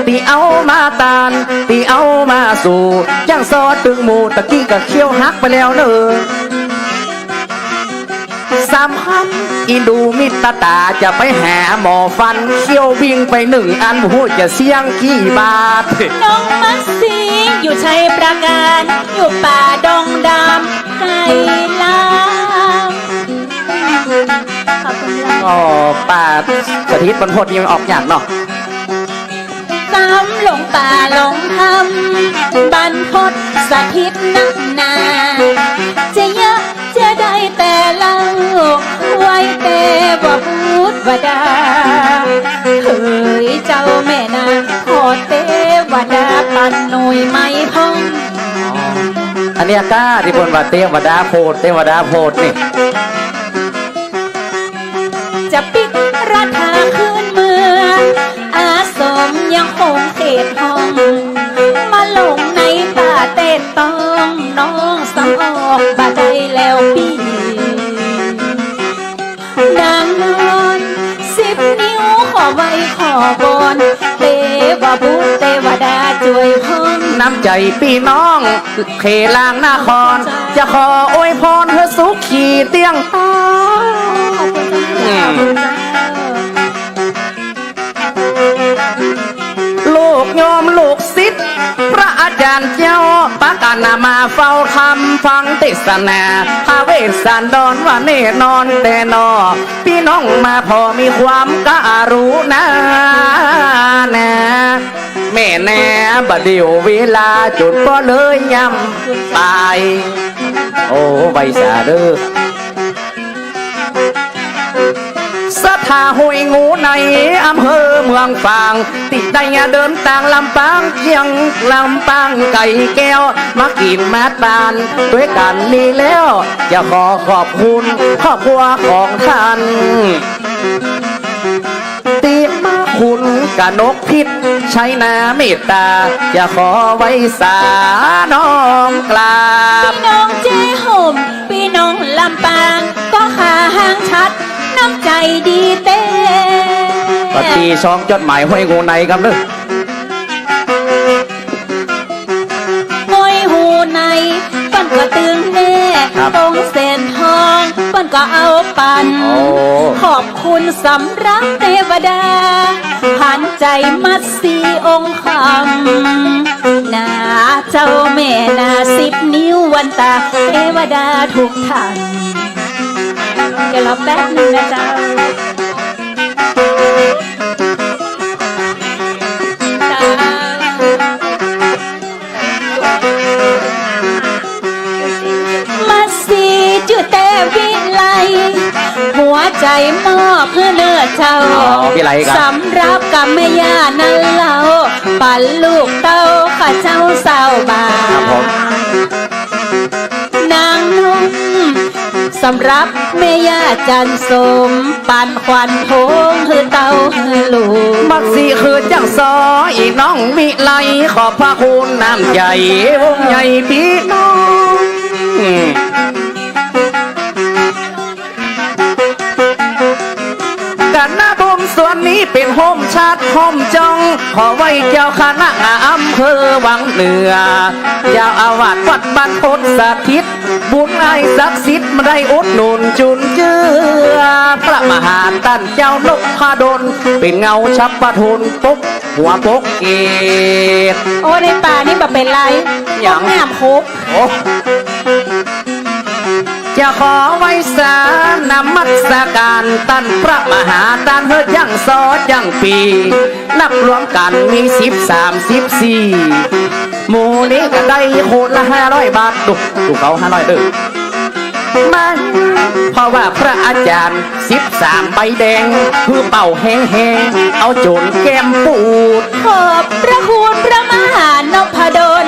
ตีเอามาตานตีเอามาสู่จังซอตึงหมูตะกี้ก็เคี้ยวหักไปแล้วเนอะสามคำอินดูมิตรตาจะไปหาหมอฟันเคี้ยววิ่งไป1 อันหูจะเสียงกี่บาทน้องมัสซีอยู่ชัยประการอยู่ป่าดงดำไกลลามขอบคุณค่ะ ก็ป่าสถิตบรรพตยังออกอย่างเนาะตามหลงป่าหลงธรรมบรรพตสถิตนักหนาจะเยอะจะได้แต่เล่าไว้แต่ว่าพูดว่าดาเฮ้ยเจ้าแม่นาขอเทวดาปันหน่วยไม่พ้องอันนี้ก้าที่บนว่าเทวดาโพดเทวดาโพดนี่จะปิดราคาคืนเมื่ออาสมยังคงเขตห้องมาหลงในตาเต้นต้องน้องสำออกบาได้แล้วปีนางนอน10 นิ้วขอไว้ขอบอนเทวบุตรเทวดาช่วยพ้องน้ำใจพี่น้องเขลางนครจะขออวยพรให้สุขขีเตียงตาลูกโยมลูกศิษย์พระอาจารย์เจ้าปากานามาเฝ้าทำฟังเทศนาพระเวสสันดรว่าแน่นอนแต่นอพี่น้องมาพอมีความการุณานะแม่แน่บัดเดียวเวลาจุดก็เลยย่ำตายโอ้ใบสาเด้อสถาห้วยงูในอำเภอเมืองฝางติดได้เดินต่างลำปางเชียงลำปางไก่แก้วมากินมาตาลด้วยกันนี่แล้วจะขอขอบคุณครอบครัวของท่านตีมาคุณกะนกพิษใช้นาเมตตาจะขอไว้สาน้องกราบพี่น้องเจ้ห่มพี่น้องลำปางก็ขาห่างชัดน้ำใจดีเต้ปฏิช่องจดหมายห้วยงูในครับเด้อห้วยหูในเปิ้นก็ตึงแน่ตรงเส้นทองเปิ้นก็เอาปันขอบคุณสำหรับเทวดาหันใจมัดสีองค์คำนาเจ้าแม่นา10 นิ้ววันตาเทวดาทุกท่านเดี๋ยวรอแป๊บนึงนะจ๊ะมาสีจุดแต่วิไลหัวใจมอบเพื่อเนื้อเจ้าสำรับกับแม่ย่านั้นเราปั่นลูกเต้าข้าเจ้าสาวบานางนุ่มสำรับแม่ย่าจันสมปั่นควันโพงฮือเต้าฮือลูกมักสีคือจังซออีน้องวิไลขอบพระคุณน้ำใหญ่วงใหญ่พี่น้องกันหน้าบุมส่วนนี้เป็นโฮมชาติโฮมจองขอไว้เจ้าคณะอำเภอวังเหนือยาวอาวาสวัดบ้านพดสถิตบุญไอ้ศักดิ์สิทธิ์มาได้อุดหนุนจุนเจือพระมหาตั้นเจ้านกพาดลเป็นเงาชับปะทุนปุ๊กหัวปุ๊กเกตโอ้ในป่านี่แบบเป็นไรอย่างงามครบจะขอไว้สานมัสการตั้นพระมหาตั้นเฮือยังซอยังปีนับรวมกันมี13-14หมู่นี้ก็ได้คนละ500 บาทดูเขา500เด้อ มาเพราะว่าพระอาจารย์13 ใบแดงคือเป่าแห้งๆเอาโจรแก้มปูด ขอบพระคุณพระมหานพดล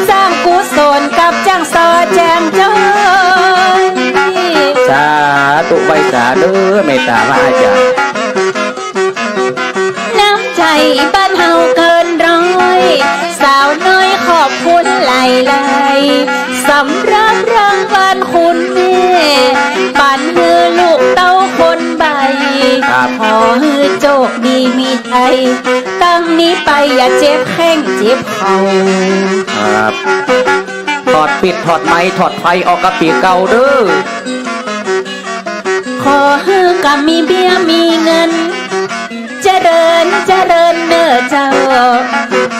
สร้างกุศลกับจ้างซอแจงเจ้ย สาธุไว้สาเด้อเมตตาพระอาจารย์ น้ำใจบ้านเฮาเกินร้อยสาวน้อยขอบคุณหลายๆสำหรับรางวัลคุณแม่ปันฮือลูกเต้าคนใบ ครับ ขอฮือโชคดีมีใจตั้งนี้ไปอย่าเจ็บแข้งเจ็บเข่า ครับถอดปิดถอดไม้ถอดไฟออกกระปีเก่าเด้อ ขอฮือกับมีเบี้ยมีเงิน เจริญเจริญเน้อเจ้า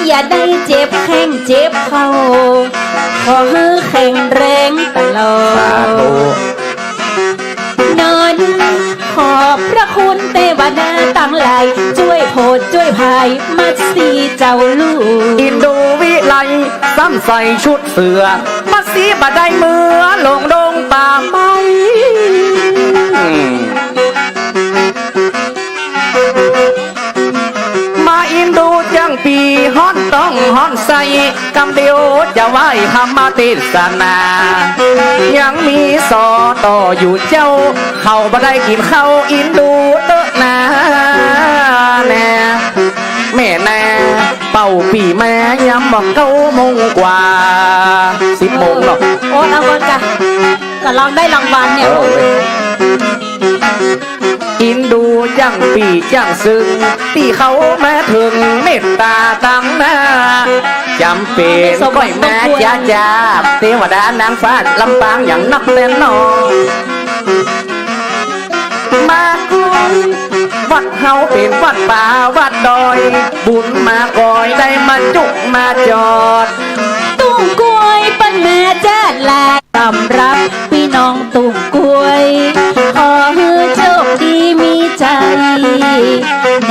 อย่าได้เจ็บแข้งเจ็บเข่าขอฮือแข็งแรงตลอ สา ด ธุ นอนขอบพระคุณเทวดาตั้งหลายช่วยโพดช่วยพายมัดสีเจ้าลูก อินดูวิไลซ้ำใส่ชุดเสือมาสีบะได้เมื่อลงดงป่าไม้มาอินดูจังปีฮอนต้องฮอนใส่กำเดียวจะไหวธรรมเทศนา ยังมีสอต่ออยู่เจ้า เขาบ่ได้กินข้าวอินดูเตอะนาแน่แม่แน่เป่าปีแม่ยำบอก9 โมงกว่า10 โมงหรอก โอ้เอาก่อนจ้ะก็ลองได้รางวัลเนี่ย อินดูจังปีจังซึ้งที่เขาแม้ถึงเมตตาตั้งหน้าจำเป็นก้อยแม่จ้าจ้าเทวดานางฟ้าลำปางอย่างนักเล่นนอมากุยวัดเฮาเป็นวัดป่าวัดดอย บุญมาก่อยได้มาจุกมาจอด ตุ้งกล้วยปันแม่แจ้ลาสำหรับพี่น้องตุ้งกล้วย ขอให้โชคดีมีใจ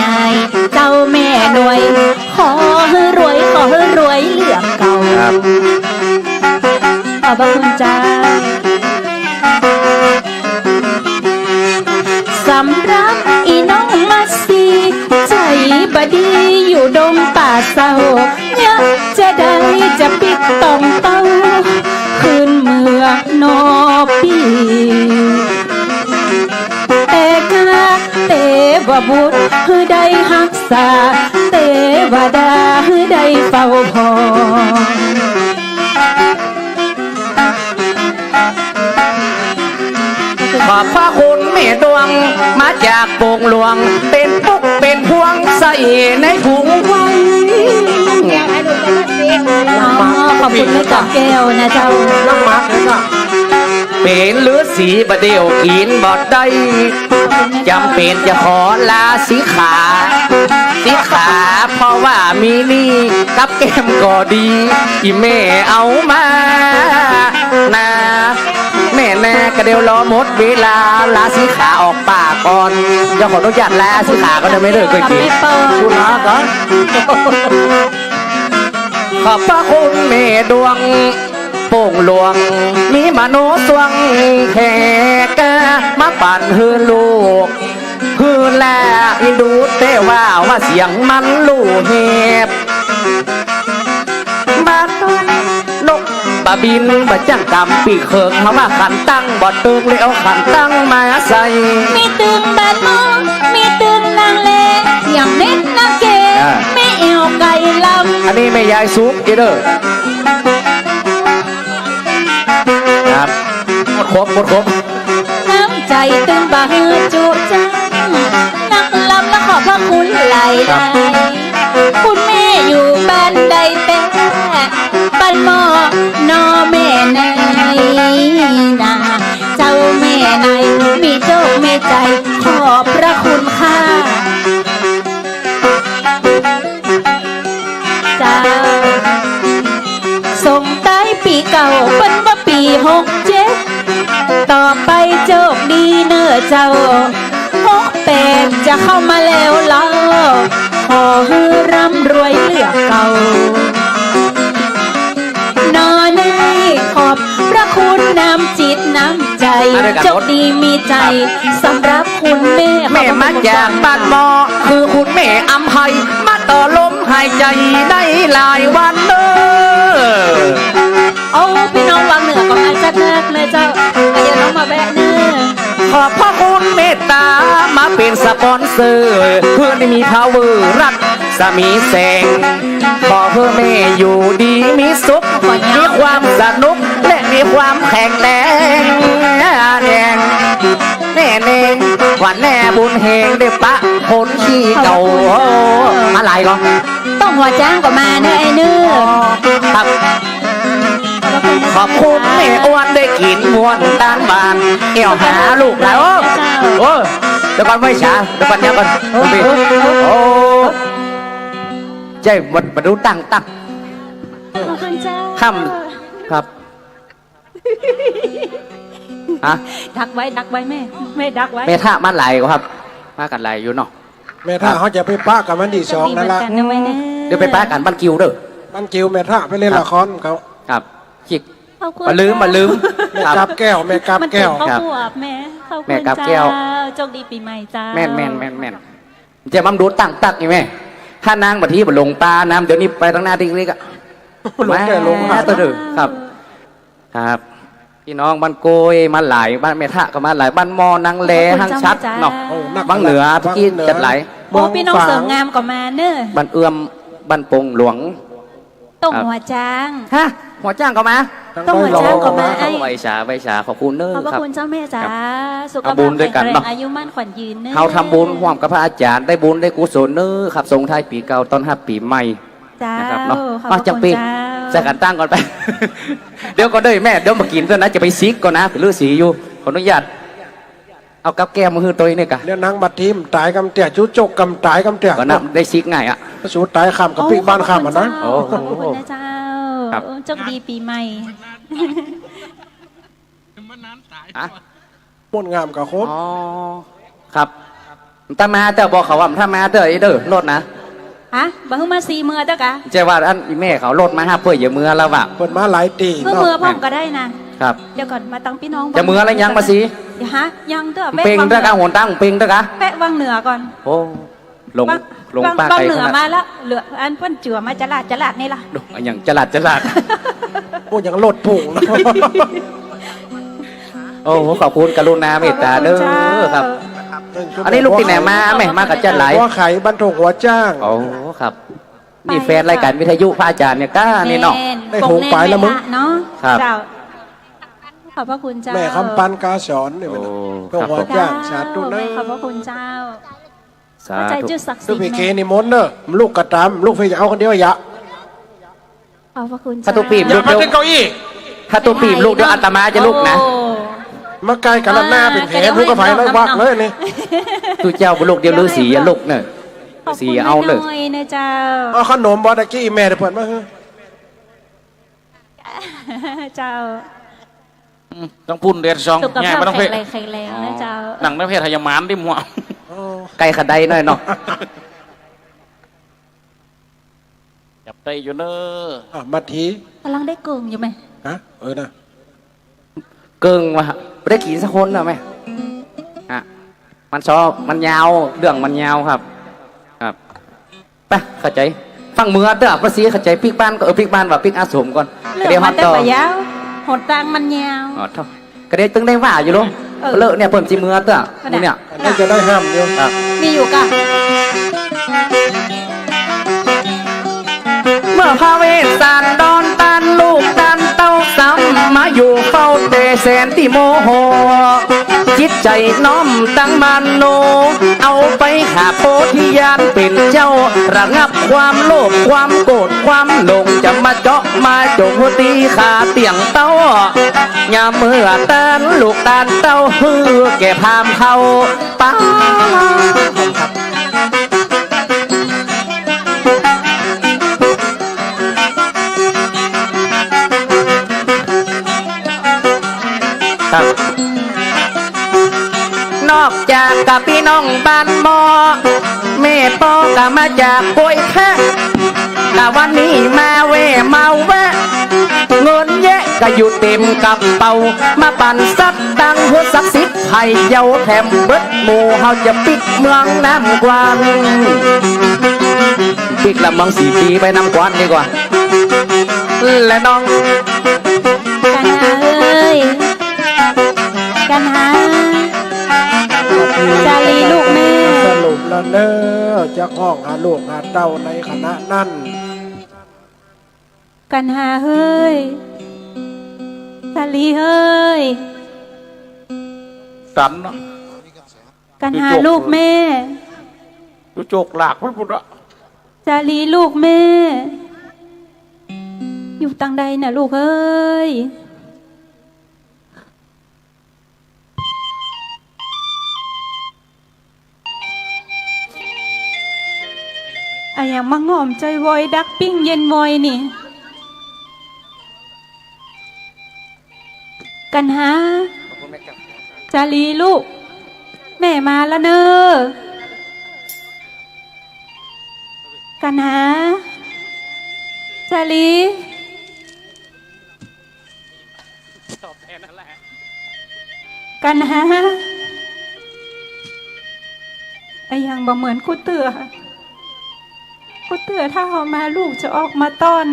นายเจ้าแม่หน่วย ขอให้รวยขอให้รวยเหลือเก่า ครับ ขอบพระคุณจ้าสำหรับอีน้องมาซีใจบดีอยู่ดงป่าเศร้าอยากจะได้จะปิดตองเต้าคืนเมืองนอปีแต่กาเตวบุตรให้ได้หักษาเตวดาให้ได้เฝ้าพอ ขอบพระคุณแม่ดวงมาจากโป่งหลวง เป็นปุ๊กเป็นพวงใส่ในถุงไว้ อ๋อขอบคุณแม่จับแก้วนะเจ้า น้ำมักเลยจ้ะ เป็นเลือดสีบะเดียวกินบอดได้จำเป็นจะขอลาสีขาสีขาเพราะว่ามีนี่กับแก้มก็ดีอีแม่เอามานาแม่แน่ก็เดี๋ยวรอหมดเวลาลาสีขาออกปากก่อนจะขออนุญาตลาสีขาก็จะไม่เลิกเคยกิน ไม่เปิด คุณลาก่อนขอบพระคุณแม่ดวงโป่งหลวงมีมโนสวงแขกมาปั่นฮือลูกฮือแลอินดูแต่ว่าเสียงมันลู่เห็บมาต้นนกบะบินบะจังกำปีเขิงมาว่าขันตั้งบ่ตึงเลยเอาขันตั้งมาใส่ มีตึงแบนมองมีตึงนางเลอย่างเน้นนางเกไม่เอวไก่ลำ อันนี้แม่ยายซุปอีเด้อครับหมดครบ น้ำใจตึงบ่ฮือจุจังนักลำและขอบพระคุณหลายๆคุณแม่อยู่บ้านใดแต่บ้านหมอนอแม่ในนาเจ้าแม่ในมีโชคมีใจขอบพระคุณค่ะจ้าส่งท้ายปีเก่าเป็นว่าปี67ต่อไปโชคดีเน้อเจ้า68จะเข้ามาแล้วล่ะขอให้ร่ำรวยเหลือเก่านอนในขอบ อบพระคุณน้ำจิตน้ำใจโชคดีมีใจสำหรับคุณแม่ แม่มาจากบ้านหมอคือคุณแม่อำไพมาต่อลมหายใจได้หลายวันเด้อ โอ้พี่น้องวังเหนือก็มาจัดนักเลยเจ้าเดี๋ยวน้องมาแวะเนื้อ ขอบพระคุณเมตตามาเป็นสปอนเซอร์เพื่อได้มี power รักสามีแสงขอเพื่อแม่อยู่ดีมีสุขมีความสนุกและมีความแข็งแรงแน่หวานแน่บุญเฮงได้ปะคนขี้เก่ามาหลายก่อน ต้องหัวจ้างก็มาเนื้อไอ้เนื้อ ครับขอบคุณแม่อ้วนได้กินมวนด้านบานเอี่ยวหาลูกแล้วโอ้เดี๋ยวก่อนไม่ช้าเดี๋ยวก่อนยังก่อนโอ้ใจมาดูตั้งตัก ขอบคุณเจ้า ค่ำครับฮะ ดักไว้แม่ดักไว้ เมท่ามันไหลก็ครับมากันไหลอยู่เนาะ แม่ท่าเขาจะไปป้ากับมันดีสองนั่นละ นะไว้นะ เดี๋ยวไปป้ากันบ้านกิวเด้อ มันจิวแม่ท่าไปเล่นละครเขา ครับจิก ขอบคุณ มาลืม แม่ ค กั รั บบ แก้วแม่กับ มัน แก้ว เป็น ครั ข้า บ วบวบแม่ขอบ แม่ คุณ กับแก้ เจ้าว โชคดีปีใหม่เจ้า แม่นจะมั่มดูตั้งตักนี่แม่ถ้านางบัดที่บัดลงปลาน้ำเดี๋ยวนี้ไปทางหน้าติ๊กๆอ่ะ ลงแก่ลง มาตัวเด้อครับ ครับพี่น้องบ้านโกยมาหลายบ้านเมทะก็มาหลายบ้านมอนางแลหังชัดเนาะ โอ้นัก บางเหนือทุกี้จัดหลาย โอ้พี่น้องเสริมงามก็มาเนอะ บ้านเอื้อมบ้านปงหลวง ต้องหัวจ้าง ฮะหัวจ้างก็มา ต้องหัวจ้างก็มาไอ้ ใบชาขอบคุณเน้อ ขอบพระ ครับ คุณเจ้าแม่จ๋าสุข เอา ภาพ บุญด้วย แข็ กัน งแร เนาะ งอายุมั่นขวัญยืนเนอะ เขาทำบุญร่วมกับพระอาจารย์ได้บุญได้กุศลเน้อครับส่งท้ายปีเก่าต้อนรับปีใหม่ จ้า นะครับเนาะ ขอบพ มา ระ จัง คุณ ปี เจ้า ใส่กันตั้งก่อนไป เดี๋ยวก็ได้แม่เดี๋ยวมากินด้วยนะจะไปซิกก่อนนะเป็นฤาษีอยู่ขออนุญาตเอากับแก้มมาคือตัวนี้เนี่ยกะ เดี๋ยวนางบัดทีมตายกำเตี่ยจุจกกำตายกำเตี่ย ก็นับได้ซิกง่ายอ่ะ สูตายข้ามกับปีบ้านข้ามอ่ะนะ โอ้ ขอบคุณนะเจ้า ครับ โชคดีปีใหม่ อะ ม่วนงามกับโคตร อ๋อครับถ้ามาเตอบอกเขาว่าถ้ามาเตอไอ้เด้อรถนะ ฮะบังคับมา4 มื้อเจ้ากะ เจ้าว่าอันอีแม่เขารถมาห้าเพื่ออย่ามือแล้วว่ะ เปิดมาหลายตี เมื่อ เนาะ มือพ่อมก็ได้นะครับ เดี๋ยวก่อนมาตั้งพี่น้อง จะมืออะไรยังมาสิ เดี๋ยวฮะยังเด้อ เป่ง วัง เด้อกะโหนตั้งเป่งเด้อกะ แปะวังเหนือก่อน โอ้ลง วัง ลง วัง ป้า วัง ไก่ เหนือ ขนาด มาแล้วเหลืออันเพิ่นเจือมาจลาดนี่ล่ะ ดูอย่างจลาด โอ้ยังโลดพุ่งเนาะ โอ้โหขอบคุณกรุณาเมตตาเด้อครับ อันนี้ลูกที่ไหนมาแม่มากับจัดหลาย หัวไข่บรรทุกหัวจ้าง โอ้ครับนี่แฟนรายการวิทยุพระอาจารย์เนี่ยก้านี่เนาะ ได้หูไปแล้วมึง เนาะ ครับ เจ้าขอบพระคุณเจ้า แม่คำปันกาสอนเนี่ย โอ้ ก็ ครับ หัว ผม จ้างสาธุเน แม่ อะ ขอบพระคุณเจ้า สา พระใจ ธุ จุดศักดิ์สิ ลู ท ก ธิ์ พี่เค แม่ นิมนต์เนอะลูกกระตำลูกพี่จะเอาคนเดียวยะ ขอบพระคุณ ถ้า เจ้า ตัวปีบลูกเดียวถ้าตัวปีบลูกเดียวอาตมาจะลูกนะ โอ้ มาไกลกันแล้วหน้าเป็นแผลลูกกระไฟแล้ววักเลยนี่ ตัวเจ้าบุลูกเดียวฤาษีอย่าลูกเนอะ ขอบ สี คุณ เอาเลย แม่น้อยนะเจ้า เอาขนมบอตะกี้แม่เดี๋ยวเปิดมาเฮ้ย เจ้า ต้องพุ่นเดือนสอง สุข ง่าย ภาพ ไม่ต้อง แข็ เพ่ งแรงแข็งแรงนะเจ้า หนังนักเพศทยามานดิมัว ไก่ขัดใดหน่อยเนาะ จับได้อยู่เนอะ อ่ะมาที กำลังได้เกิงอยู่ไหม ฮะนะ เกิงว่ะไม่ได้ขี่สักคนเหรอแม่อ่ะมันชอบมันยาวเรื่องมันยาวครับ ครับไปเข้าใจ ฟังมือเด้อภาษีเข้าใจพริกบ้านก็พริกบ้านว่าพริกอาสมก่อน เรื่อง เดี๋ยว มั ฮั น ต แต่ ต่อ ปะยาวหดตังมันยาว อ๋อเท่าก็ได้ตึงได้ว่าอยู่ลูก เออ เลอะเนี่ยเพิ่มจีมือเด้อมูเนี่ย น่าจะได้ห้ามเดียว ครับ มีอยู่กะ เมื่อพระเวสสันดรตันลูกตันเต้าซ้ำมาอยู่เฝ้าเตแสนที่โมโห จิตใจน้อมตั้งมันโน เอาไปขาโพธิญาณเป็นเจ้า ระงับความโลภความโกรธความหลงจะมาเจาะมาจงตีขาเตียงเต้ายามเมื่อตันลูกตันเต้าฮือแก่พามเขาป้าครับ นอกจากกับพี่น้องบ้านหมอแม่ปอก็มาจากกล้วยแค่แต่วันนี้มาเวเมาแวะเงินแยะก็อยู่เต็มกับเป๋ามาปั่นซัดตังหัวสักสิบไผ่เยาแถมเบิดหมู่เฮาจะปิดเมืองน้ำกวานปิดละเมือง4 ปีไปน้ำกวานดีกว่าและน้อง กันหาเอ้ยกันหาจารีลูกแม่ สรุปแล้วเนอะจะห้องหาลูกหาเต้าในคณะนั่น กันหาเฮ้ยจารีเฮ้ย สันเนาะ กันหาลูกแม่ ดูโจกหลากพุ่นพุ่นอะ จารีลูกแม่ อยู่ตังใดน่ะลูกเอ้ยอะอย่างมาง่อมใจวอยดักปิ้งเย็นวอยนี่ กันหาจารีลูก แม่มาแล้วเนอะกันหาจารีกันหาไอ้ยังบ่เหมือนกูเตือถ้าเอามาลูกจะออกมาต้อน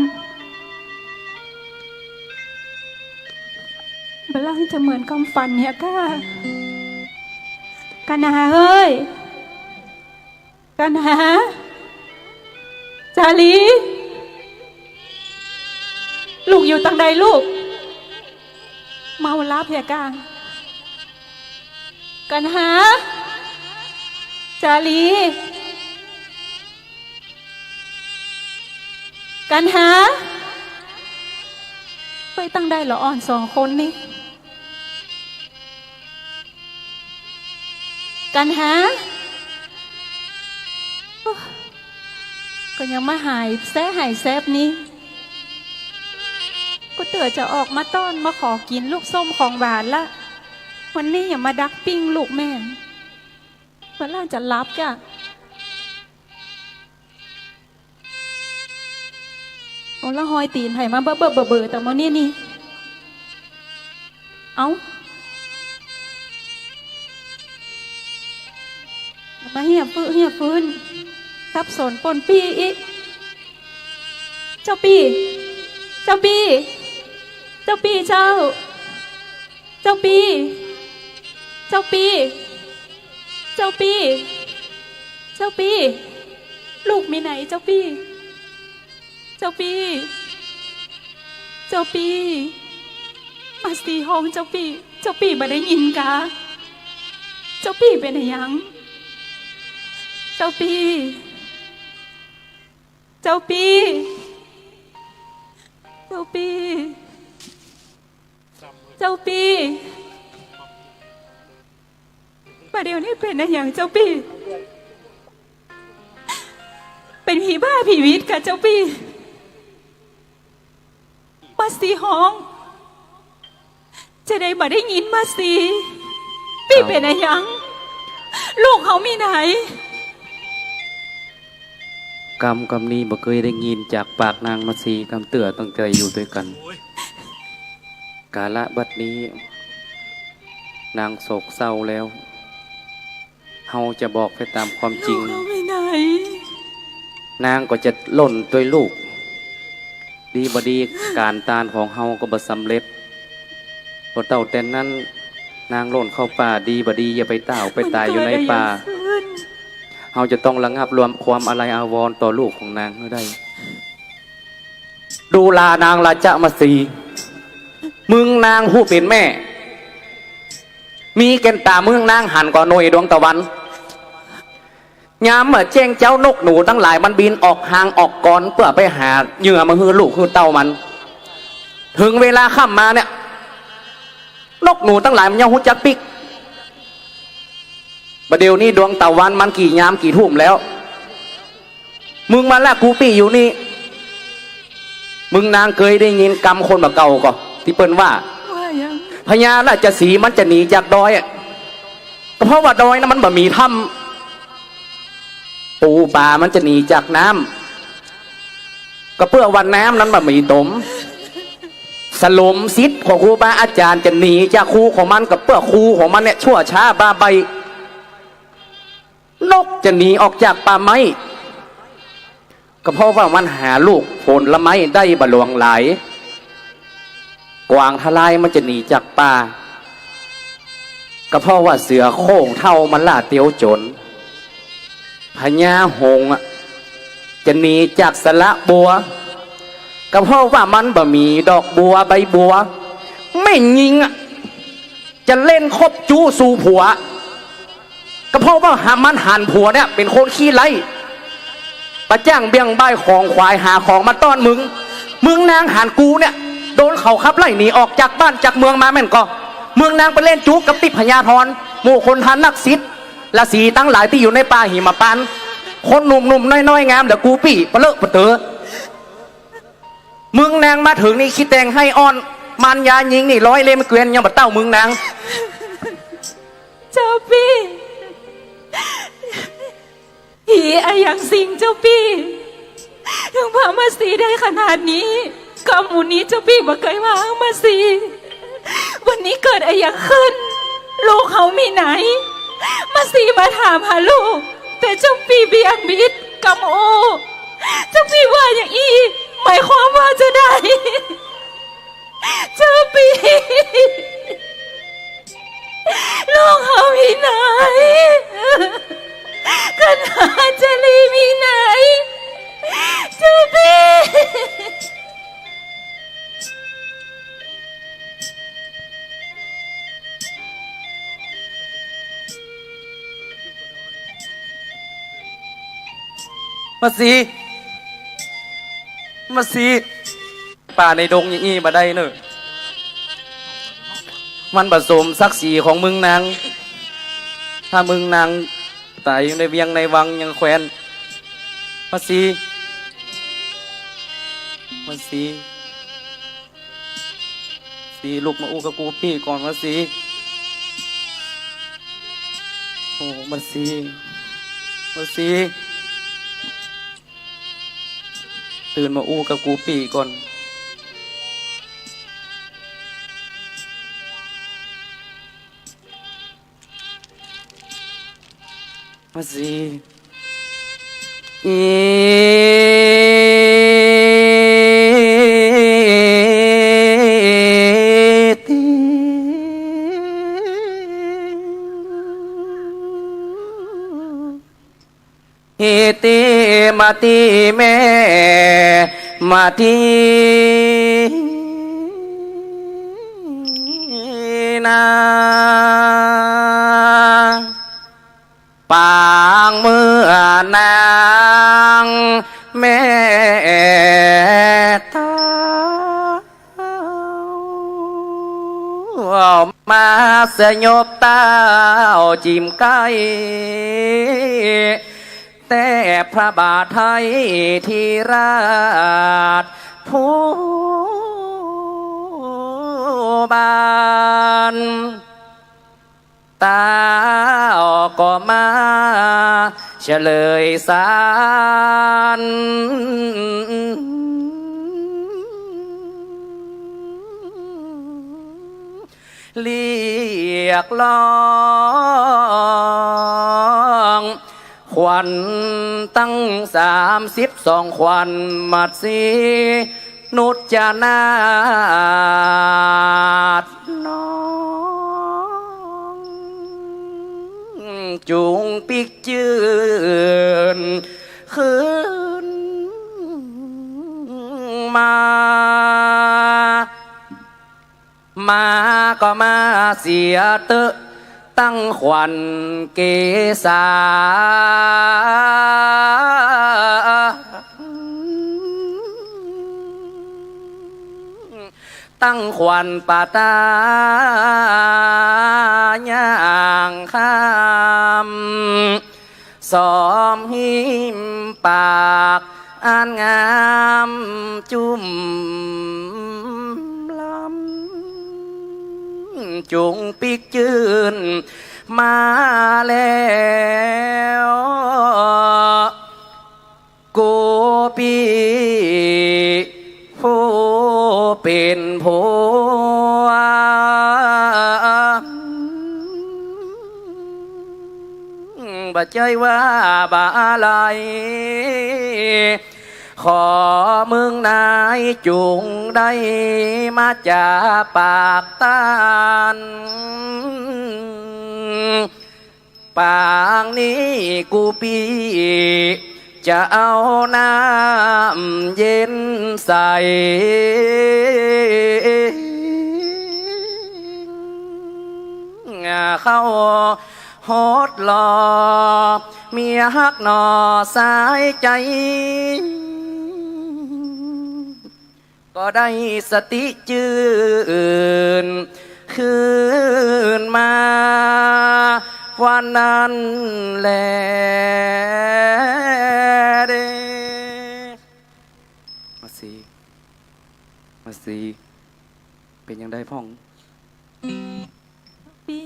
เบลล่างจะเหมือนกำฟันเนี่ยก้ากันหาเอ้ยกันหาจารีลูกอยู่ตังใดลูกเมาลาเพียกากันหาจารีกันหาไปตั้งได้เหรออ่อน2 คนนี่กันหาก็ยังมาหายแซบนี้ก็เตือจะออกมาต้อนมาขอกินลูกส้มของหวานละวันนี้อย่ามาดักปิ้งลูกแม่เพื่อนล่าจะรับจ้ะโอ้ละหอยตีนไผ่มาเบื่อแต่มาเนี่ยนี่เอามาเหียฟื้นทับสนปนปีอีกเจ้าปีเจ้าปีเจ้าปีเจ้าเจ้าปีเจ้าปีเจ้าปีเจ้าปีลูกมีไหนเจ้าปีเจ้าปีเจ้าปีมาสีห้องเจ้าปีมาได้ยินกะเจ้าปีเป็นอะไรยังเจ้าปีเจ้าปีเจ้าปีเจ้าปีประเดี๋ยวนี้เป็นอะไรอย่างเจ้าปีเป็นผีบ้าผีวิทย์ค่ะเจ้าปีมาสีห้องจะได้มาได้ยินมาสีปีเป็นอะไรยังลูกเขามีไหนกำนี้บ่เคยได้ยินจากปากนางมาสีกำเตือตั้งใจอยู่ด้วยกันกาละบัดนี้นางโศกเศร้าแล้วเฮาจะบอกไปตามความจริง ลูกเขามีไหน นางก็จะล่นด้วยลูกดีบดีการตานของเฮาก็บ่สำเร็จพอเต่าแต่นั้นนางล่นเข้าป่าดีบดีอย่าไปเต่าไปตายอยู่ในป่าเฮาจะต้องระงับรวมความอะไรอาวรณ์ต่อลูกของนางให้ได้ดูลานางราชมาสีมึงนางผู้เป็นแม่มีแก่นตามึงนางหันกว่าหน่วยดวงตะวันยามเมื่อแจ้งเจ้านกหนูทั้งหลายมันบินออกห่างออกก่อนเพื่อไปหาเหยื่อมาฮือลูกฮือเต้ามันถึงเวลาค่ำมาเนี่ยนกหนูทั้งหลายมันยังหุจักปิกประเดี๋ยวนี้ดวงตะวันมันกี่ยามกี่ทุ่มแล้วมึงมาแล้วกูปี้อยู่นี่มึงนางเคยได้ยินกรรมคนแบบเก่าก่อที่เปิ้นว่าพญาราชสีห์มันจะหนีจากดอย ก็เพราะว่าดอยนั้นมันบ่มีถ้ำปูปลามันจะหนีจากน้ำก็เพื่อวันน้ำนั้นบ่มีตมสลมซิดของครูบาอาจารย์จะหนีจากครูของมันกับเพื่อครูของมันเนี่ยชั่วช้าบ้าใบนกจะหนีออกจากป่าไม้ก็เพราะว่ามันหาลูกผลละไม้ได้บหลวงหลายกวางทลายมันจะหนีจากป่าก็เพราะว่าเสือโค้งเท่ามันล่าเตียวจนพญาหงส์จะหนีจากสระบัวก็เพราะว่ามันบ่มีดอกบัวใบบัวไม่ยิงจะเล่นคบจู้สู่ผัวก็เพราะว่ามันหันผัวเนี่ยเป็นคนขี้ไล่ประจ้างเบี้ยงใบของควายหาของมาต้อนมึงนางหันกูเนี่ยโดนเขาขับไล่หนีออกจากบ้านจากเมืองมาแม่นก็เมืองนางไปเล่นจู้กับติพญาธรหมู่คนทันนักศิษย์และสีตั้งหลายที่อยู่ในป่าหิมะปานคนหนุ่มๆน้อยๆงามเดี๋ยวกูปี่ปะเลอะปะเตอมึงนางมาถึงนี่คิดแต่งให้อ่อนมันยายิงนี่ร้อยเล่มเกวียนยังบัดเต้ามึงนาง เจ้าพี่หีไออย่างสิงเจ้าพี่ถึงพามาสีได้ขนาดนี้กำหมูนี้เจ้าพี่บ่เคยมามาสีวันนี้เกิดไออย่างขึ้นลูกเขามีไหนมาสีมาถามหาลูกแต่เจ้าพี่เบียงบิดกำโอเจ้าพี่ว่าอย่างอีหมายความว่าจะได้เจ้าพี่ลูกเขามีไหนขนาดจะรีมีไหนเจ้าพี่มาสีป่าในดงอย่างนี้มาได้เนอะมันผสมศักดิ์ศรีของมึงนางถ้ามึงนางตายอยู่ในเวียงในวังยังแควนมาสีลูกมาอู้กับกูพี่ก่อนมาสีโอ้มาสีตื่นมาอู้กับกูปีก่อนมาสิติมาติแม่มาทีนาปางเมื่อนางแม่ตามาสยบตาจิ้มไก่แต่พระบาทไทยที่ราชผู้บานตาก็มาเฉลยสารเรียกร้องขวัญตั้ง32ขวัญมัดสีนุจจนาถน้องจุงปิกจืนคืนมาก็มาเสียเตอะตั้งขวัญเกษาตั้งขวัญปาตาย่างข้ามสอมหิมปากอ่านงามจุ่มลำจุงปิกจืน มาแล้วกูปีผู้เป็นผัวบ่ใจว่าบ่อะไรขอมึงนายจุงได้มาจากปากตานปางนี้กูปีจะเอาน้ำเย็นใส่เข้าฮอดหลอเมียฮักหนอสายใจก็ได้สติจืนคืนมาวันนั้นแลเดมาสีเป็นยังได้พ่อง พี่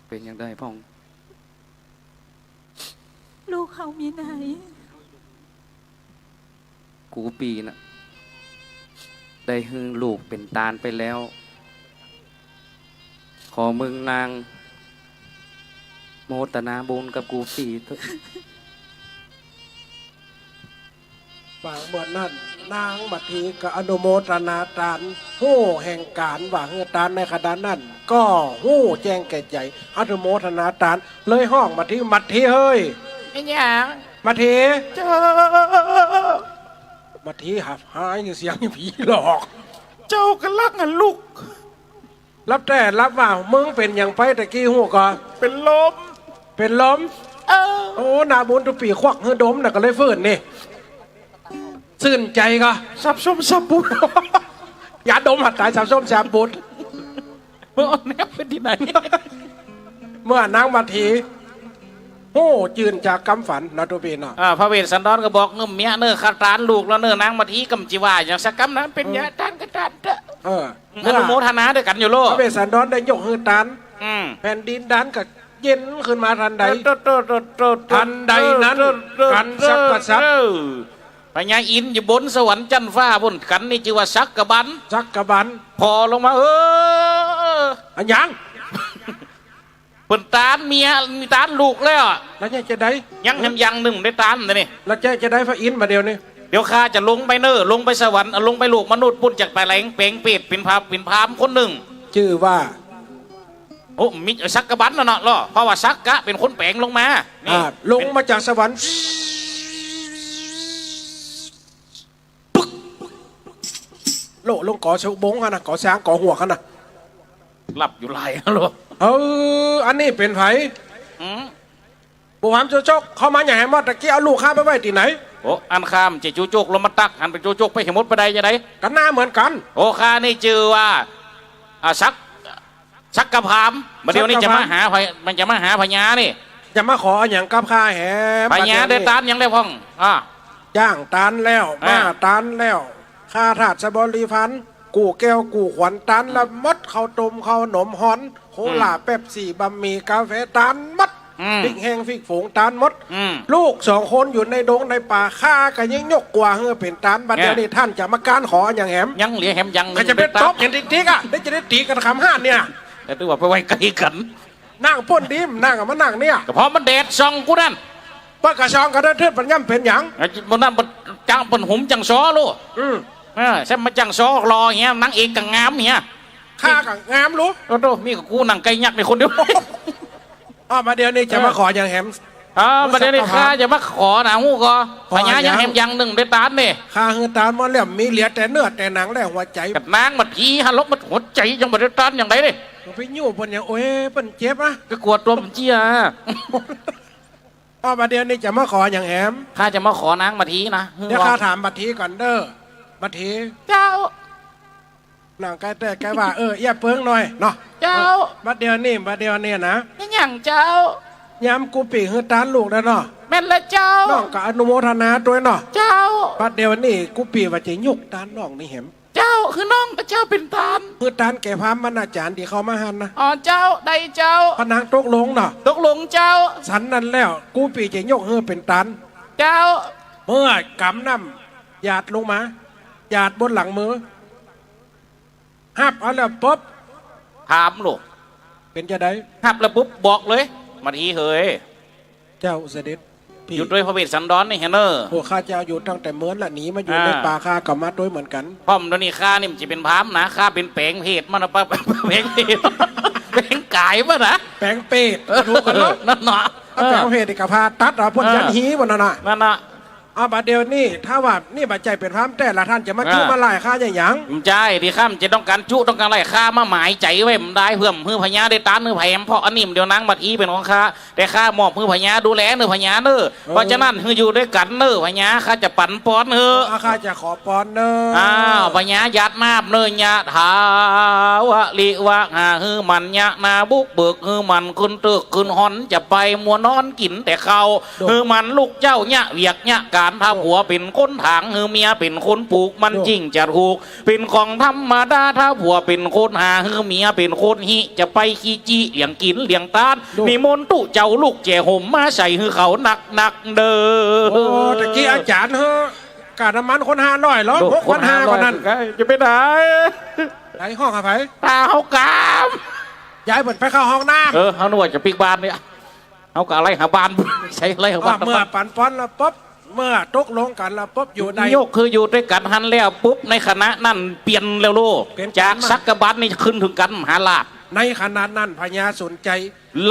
เป็นยังได้พ่อง ลูกเขามีไหน กูปีน่ะได้หึงลูกเป็นตาลไปแล้ว ขอมึงนางโมตนาบุญกับกูปีเถอะ บางเมื่อนั้นนางบัดทีก็อนุโมทนาตานหู้แห่งการว่าเฮือตานในขณะนั้น ก็หู้แจ้งแก่ใจอนุโมทนาตานเลยห้องบัดทีมัดทีเฮ้ย ไอ้หยัง มัดที เจ้า มัดทีหับหายอยู่เสียงผีหลอก เจ้ากำลังลูก รับแต่รับว่ามึงเป็นอย่างไปตะกี้หู้ก่อน เป็นลม เป็นลม โอ้นาบุญตุปีควักเฮือดมน่ะก็เลยฟื้นนี่ซื่นใจก็ สับส้มสับบุญ ยาดมหัดตายสาวส้มสามบุญ เมื่อแนบเป็นที่ไหน เมื่อนางมาทีโอ้จืนจากกำฝันนาตุปีน่ะ พระเวสสันดรก็บอกเงืมเมียเนื้อคาตานลูกแล้วเนื้อนางมาทีกำจีว่าอย่างสักกำนั้นเป็นยาตานกระตานเด้อ เออ อนุโมทนาด้วยกันอยู่โล พ ก ระเวสสันดรได้ยกฮือตานแผ่นดินดันก็เย็นขึ้นมาทันใด ทันใดนั้นกันสักกะสัก พญาอินทร์อยู่บนสวรรค์จันทร์ฟ้าบนกันนี่ชื่อว่าสักกะบัน จักกะบัน พอลงมาอันยัง เปิ่นตานเมียมีตานลูกแล้ว แล้วจะได้ ยังทำยังหนึ่งได้ตานเลยนี่ แล้วจะได้พระอินทร์มาเดียวนี่ เดี๋ยวข้าจะลงไปลงไปสวรรค์ลงไปลูกมนุษย์ปุ่นจากไปแหลงเป่งเป็ดเป็นพามคนหนึ่ง ชื่อว่า โอ้มิสักกะบันนะเนาะล่อเพราะว่าสักกะเป็นคนแปลงลงมานี่ ลงมาจากสวรรค์ปึ๊กโลลงก่อเชวบงกันนะก่อช้างก่อหัวกันนะ หลับอยู่หลายฮัลโหล อันนี้เป็นไผ อืม บุหามโจโจกเข้ามาอย่างไรมาตะกี้เอาลูกข้าไปไว้ที่ไหน โอ้อันข้ามเจจูโจกลงมาตักอันเป็นจูโจกไปเห็นมดไปได้ยังไง กันหน้าเหมือนกัน โอ้ข้านี่ชื่อว่าสักกะพามมาเดี๋ยวนี้จะมาหามันจะมาหาพญานี่ จะมาขออย่างกับข้าแหม พญาได้ตานยังได้พ่องย่างตานแล้วมาตานแล้วข้าทาสบริพันธ์กูแก้วกูขวัญตานละมดข้าวต้มข้าวหนมฮ้อนโคลาเป๊ปซี่บะหมี่กาแฟตานมัดพริกแห้งพริกฝงตานมดลูก2 คนอยู่ในดงในป่าข้าก็ยังยกกว่าเฮือเป็นตานบัดเดี๋ยวนี้ท่านจะมาการขออย่างแหม ยังเหลือแหมยัง ก็จะเป็นตบอย่างติ๊กๆอ่ะได้จะได้ตีกันคำห้าเนี่ย แต่ตัวไปไว้ไกลกัน นั่งพ่นดิมนั่งกับมานั่งเนี่ย ก็เพราะมันแดดส่องกูนั่น ป้ากระชองกระเดินเทิดปัญญำเป็นหยัง มันนั่นมันจังเป็นหุ่มจังซ้อลูกใช่มาจังซ้อรอเงี้ยนั่งเองกังงามเงี้ย ข้ากับงามรู้ โตมีกับกูนั่งไก่ยักษ์ในคนเดียว มาเดี๋ยวนี้จะมาขออย่างแหม ประเดี๋ยวนี้ข้าจะมาขอหนังหูก็พญายังแหมยังหนึ่งได้ตานเนี่ย ข้าคือตานมาแล้วมีเหลือแต่เนื้อแต่หนังและหัวใจ กับนางมันผีฮัลโหลมันหัวใจยังบ่ได้ตานอย่างไรเลย ไปยู่บนอย่างโอ้ยเป็นเจ็บนะ ก็กลัวตัวมันเจี๊ย มาเดี๋ยวนี้จะมาขออย่างแหม ข้าจะมาขอนางมาทีนะ เดี๋ยวข้าถามบัตรทีก่อนเด้อบัตรที เจ้า นางแกแต่แกว่าอย่าเปิ้งหน่อยเนาะ เจ้า บัตรเดียวนี่นะ นี่อย่างเจ้า ย้ำกูปีคือตานลูกแล้วเนาะ แม่นละเจ้า น้องกับอนุโมทนาด้วยเนาะ เจ้า บัตรเดียวนี่กูปีว่าจะยุกตานน้องนี่แหม เจ้า คือน้องกับเจ้าเป็นตาน คือตานแก่พามมันอาจารย์ที่เขามาหันนะ อ๋อเจ้าได้เจ้า พนังตกลงเนาะ ตกลงเจ้า สันนั้นแล้วกูปีจะยกเฮือเป็นตัน เจ้า เมื่อกำน้ำหยาดลงมาหยาดบนหลังมือหับเอาแล้วปุ๊บ ถามลูก เป็นจะได้ หับแล้วปุ๊บบอกเลยมาทีเฮ้ย เจ้าเสด็จพี่ หยุดด้วยพระเวสสันดรนี่เฮนเนอร์ พวกข้าเจ้าอยู่ตั้งแต่เมื่อละหนีมาอยู่ในป่าข้ากับมาด้วยเหมือนกัน พ่อมตัวนี้ข้านี่มันจะเป็นพรามนะข้าเป็นแปลงเพศมันนะปะแปลงเพศแปลงกายป่ะนะ แปลงเป็ดรู้กันเนาะ นั่นเนาะ เอาแปลงเพศกับพาตัดเอาพ่นยันหีบนนั่นน่ะ นั่นน่ะ เอาบัดเดียวนี่ถ้าว่านี่บัดใจเป็นพรามแต่ละท่านจะมาจุมาไล่ข้าอย่างหยัง มันใช่ที่ข้ามจะต้องการจุต้องการอะไรข้ามาหมายใจไว้มันได้เพื่อมฮือพญาได้ตานฮือไผ่เพราะอันนี้เดี๋ยวนางบัดอีเป็นของข้าแต่ข้ามอบฮือพญาดูแลเนื้อพญาเนื้อเพราะฉะนั้นฮืออยู่ด้วยกันเนื้อพญาข้าจะปั่นป้อนเนื้อ อาข้าจะขอปอนเนอ อ้าวพญายัดมาบเนื้อยะถาวะลิวะหาฮือมันยะนาบุกเบิกฮือมันขึ้นตึกขึ้นหอนจะไปมัวนอนกินแต่เขาฮือมันลูกเจ้าเนี่ยเวียกเนี่ยการทำหัวเป็นคนถางฮือเมียเป็นคนปลูกมันจริงจะถูกเป็นของธรรมดาถ้าผัวเป็นคนหาฮือเมียเป็นคนหิจะไปขี้จีเลี้ยงกินเลี้ยงตานนิมนต์ตุเจ้าลูกแจห่มมาใส่ฮือเขาหนักเด้อ โอ้ตะกี้อาจารย์เฮ้อกาดน้ำมันคน500ล้อ6,500กว่านั้น จะไปไหน ไหนห้องอะไร ตาเขากาม ย้ายเหมือนไปเข้าห้องน้ำ เขาหนวดจะปิกบานเนี่ยเขากะอะไรหาบาน ใช่อะไรหาบาน เมื่อปั่นป้อนแล้วปุ๊บเมื่อตกลงกันแล้วปุ๊บอยู่ใน โยกคืออยู่ด้วยกันหันแล้วปุ๊บในคณะนั่นเปลี่ยนแล้วลูก เปลี่ยน จากสักกะบัดนี่ขึ้นถึงกันมหาลาภ ในขนาดนั้นพญาสนใจ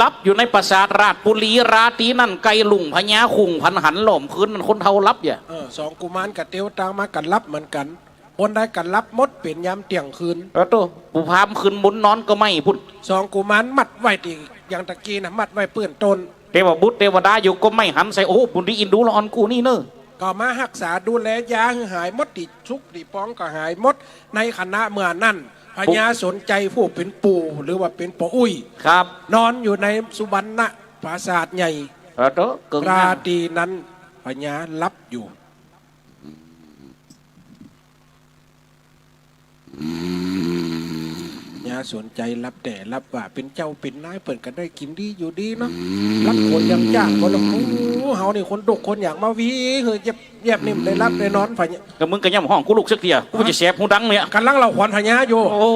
รับอยู่ในปราสาทราชปุรีราตรีนั่นไกลลุงพญาคุงพันหันหล่อมคืนมันคนเท่ารับอย่า สองกุมารกับเตียวตังมากันรับเหมือนกันคนได้กันรับมดเปลี่ยนยามเที่ยงคืน แล้วตัวผู้พามคืนมุนนอนก็ไม่พุ่น สองกุมารมัดไว้ตีอย่างตะกี้นะมัดไว้เปื้อนตน เทวบุตรเทวดาอยู่ก็ไม่หันใส่โอ้ปุนดีอินดูละออนกูนี่เนอะ ก็มารักษาดูแลยาหายมดติดชุกติดป้องก็หายมดในคณะเมื่อนั่นพญาสนใจผู้เป็นปู่หรือว่าเป็นปู่อุ้ย ครับ นอนอยู่ในสุบรรณปราสาทใหญ่ แล้วตัวเกิง ราตรีนั้นพญารับอยู่พญาสนใจรับแต่รับว่าเป็นเจ้าเป็นนายเปิดกันได้กินดีอยู่ดีเนาะรับคนยังจ้างคนละโอ้เฮานี่คนดุคนอยากมาวีเฮ้ยเย็บนิ่มได้รับได้นอนพญา กับมึงก็ย่ำห้องกูลูกสักเทียกูจะแสบหูดังเนี่ย กันลังเราขวัญพญาอยู่ โอ้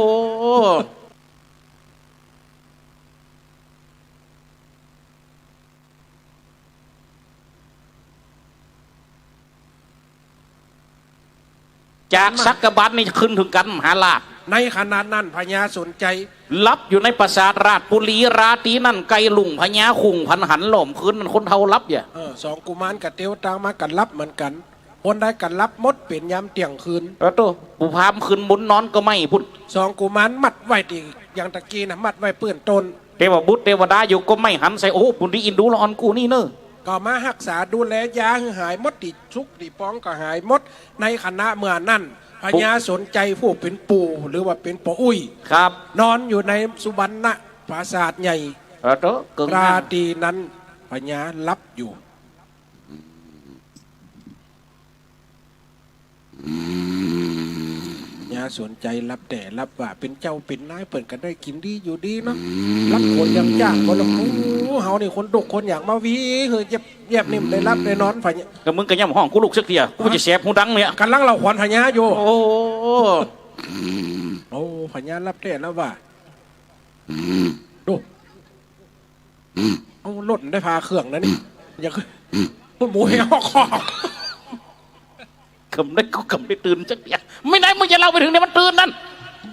จากสักกะบัดนี่ขึ้นถึงกันมหาลาภ ในขณะนั้นพญาสนใจ รับอยู่ในปราสาทราชปุรีราตรีนั่นไกลลุงพญาคุงพันหันหล่อมคืนมันคนเท่ารับอย่า สองกุมารกับเตียวตังมากันรับเหมือนกันคนได้กันรับมดเปลี่ยนยามเที่ยงคืน แล้วตัวผู้พามคืนมุนนอนก็ไม่พุ่น สองกุมารมัดไว้ตีอย่างตะกี้นะมัดไว้เปื้อนตน เทวบุตรเทวดาอยู่ก็ไม่หันใส่โอ้ปุนดีอินดูละออนกูนี่เนอะ ก็มารักษาดูแลยาหายมดติดชุกติดป้องก็หายมดในคณะเมื่อนั่นพญาสนใจผู้เป็นปู่หรือว่าเป็นปู่อุ้ย ครับ นอนอยู่ในสุบรรณปราสาทใหญ่ แล้วตัวเกิง ราตรีนั้นพญารับอยู่พญาสนใจรับแต่รับว่าเป็นเจ้าเป็นนายเปิดกันได้กินดีอยู่ดีเนาะรับคนยังจ้างคนละโอ้เฮานี่คนดุคนอยากมาวีเฮ้ยเย็บนิ่มได้รับได้นอนพญา กับมึงก็ย่ำห้องกูลูกสักเทียกูจะแสบหูดังเนี่ย กันลังเราขวัญพญาอยู่ โอ้ โอ้พญารับแต่แล้วว่าดูเอารถได้พาเครื่องนะนี่อย่าหมูให้ออกคอก กำได้กูกำได้ตื่นสักเทียไม่ได้มึงจะเล่าไปถึงเนี่ยมันตื่นนั่น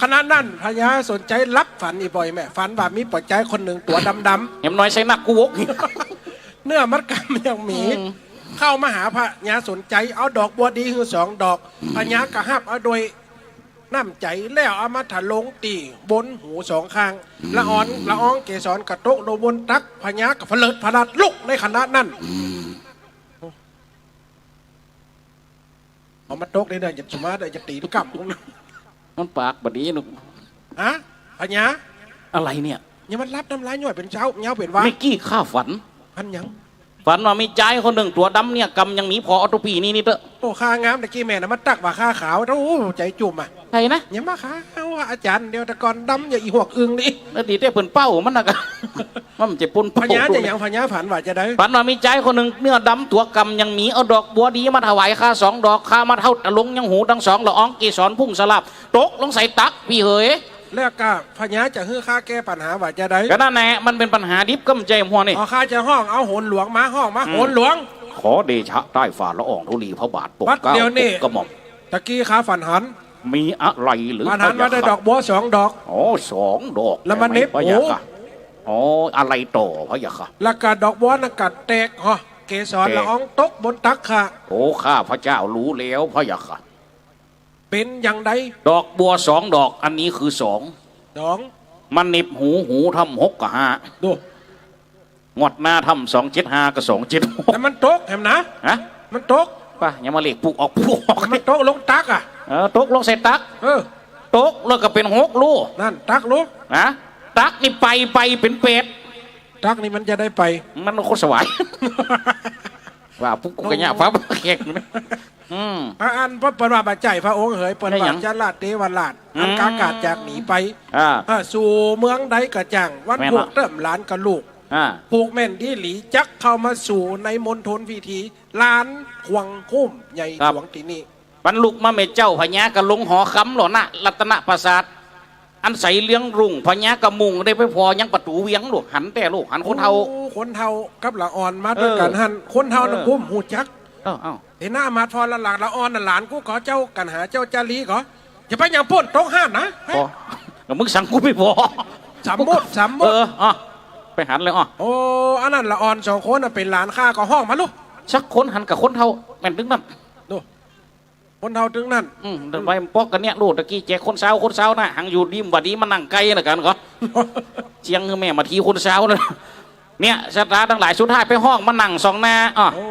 ขณะนั้นพญาสนใจรับฝันอีบ่อยแม่ฝันว่ามีปัจจัยคนหนึ่งตัวดำ เห็นน้อยใส่หนักกูวก ๆเนื้อมัดกำยังหมีเข้ามาหาพญาสนใจเอาดอกบัวดีคือ2 ดอกพญากระหับเอาโดยน้ำใจแล้วเอามาถลงตีบนหู2 ข้างละอ่อนละอ้องเกสรกระโตกโดบนตักพญากับเลิดพลัดลุกในขณะนั้นเอามาโตกได้เดินจะสมาได้จะตีทุกกำ มันปากบดีนุ ฮะพญา อะไรเนี่ย ยังมันรับน้ำลายย่อยเป็นเช้าเงาเป็นว่า ไม่กี้ข้าฝัน พันยัง ฝันว่ามีใจคนหนึ่งตัวดำเนี่ยกำยังหนีพอออโตปีนี่เตอะ โอ้ข้างามตะกี้แม่น่ะมันตักว่าข้าขาวโอ้ใจจุ่มอ่ะ โ ใครนะ อย่ามาขาเอาว่าอาจารย์เดียวแต่ก่อนดำอย่าอีหวกอึงนี่ แล้วดีแต่เปิ่นเป้ามันนะกัน มันจะปน พ เป้า ญาจะยังพญาผันว่าจะได้ ฝันว่ามีใจคนหนึ่งเนื้อดำตัวกำยังมีเอาดอกบัวดีมาถวายข้า2 ดอกข้ามาเท่าตะลงยังหูทั้ง2ละอองเกสรพุ่งสลับตกลงใส่ตักพี่เหย แล้วก็พญาจะฮื้อข้าแก้ปัญหาว่าจะได้ ก็นั่นแหละมันเป็นปัญหาดิบก็มันใจหัวนี่ ข้าจะห้องเอาโหนหลวงมาห้องมาโหนหลวง ขอเดชะใต้ฝ่าละอองธุลีพระบาทปก วัด เกล้า เดี๋ยวนี้ ปกกระหม่อม ตะกี้ข้าฝันหัน มีอะไรหรือ ฝันหันมาได้ดอกบัว2 ดอก อ๋อ2 ดอก แล้วมันเน็บ พระยาค่ะอ๋ออะไรต่อพระยาค่ะ แล้วก็ดอกบัวนักกัดแตกฮะเกสรละอองตกบนตักค่ะ โอ้ข้าพระเจ้ารู้แล้วพระยาค่ะ เป็นอย่างใด ดอกบัว2 ดอกอันนี้คือ2 2 มันหนิบหูทำ6กับ5 ดู งวดหน้าทำ275กับ276 แต่มันตกเห็นนะ ฮะ มันตก ป่ะอย่ามาเล็กปลูกออก มันตกลงตักอ่ะ ตกลงใส่ตัก ตกแล้วก็เป็น6 ลูก นั่นตักลูก นะตักนี่ไปเป็นเป็ด ตักนี่มันจะได้ไป มันโคตรสวาย ว่าปุ๊กกระยะฟ้าแขกนะ พระอันพระประวัติใจพระองค์เหยเปิด ได้หยั บาง ชลาดเทวราชอันกากาศจากหนีไป อ่า สู่เมืองใดกระจังวัน แม่น พวก ละ เริ่มล้านกับลูก อ่า ผูกแม่นที่หลีจักเข้ามาสู่ในมณฑลพิธีล้านควงคุ้มใหญ่หลวงที่นี่ บรรลุมาเมเจ้าพญากระลงหอคำหล่อนะรัตนปราสาทอันใสเลี้ยงรุ่งพญากระมุงได้ไปพอยังประตูเวียงลูกหันแต่ลูกหันคนเทา โอ้คนเทากับละอ่อนมาด้วยกันหันคนเทานะกุ้มหูจัก เอ้า เห็นหน้ามาทอละหลักละอ่อนน่ะหลานกูขอเจ้ากันหาเจ้าจารีขอจะไปอย่างพ่นโต๊ะห้ามนะ พอแล้วมึงสั่งกูไม่พอ สามมุดสามมุด อ่ะไปหันเลยอ่ะ โอ้อันนั้นละอ่อน2 คนน่ะเป็นหลานข้าก็ห้องมาลูก ชักคนหันกับคนเทาแม่นถึงนั่น ดูคนเทาถึงนั่น เดินไปปอกกันเนี่ยลูกตะกี้แจกคนเช้านะหังอยู่ดีมวัดดีมันนั่งไกลนะกันก็ เจียงคือแม่มาทีคนเช้าเลยเนี่ยสตาร์ทั้งหลายสุดท้ายไปห้องมานั่ง2 หน้าอ่ะ โอ้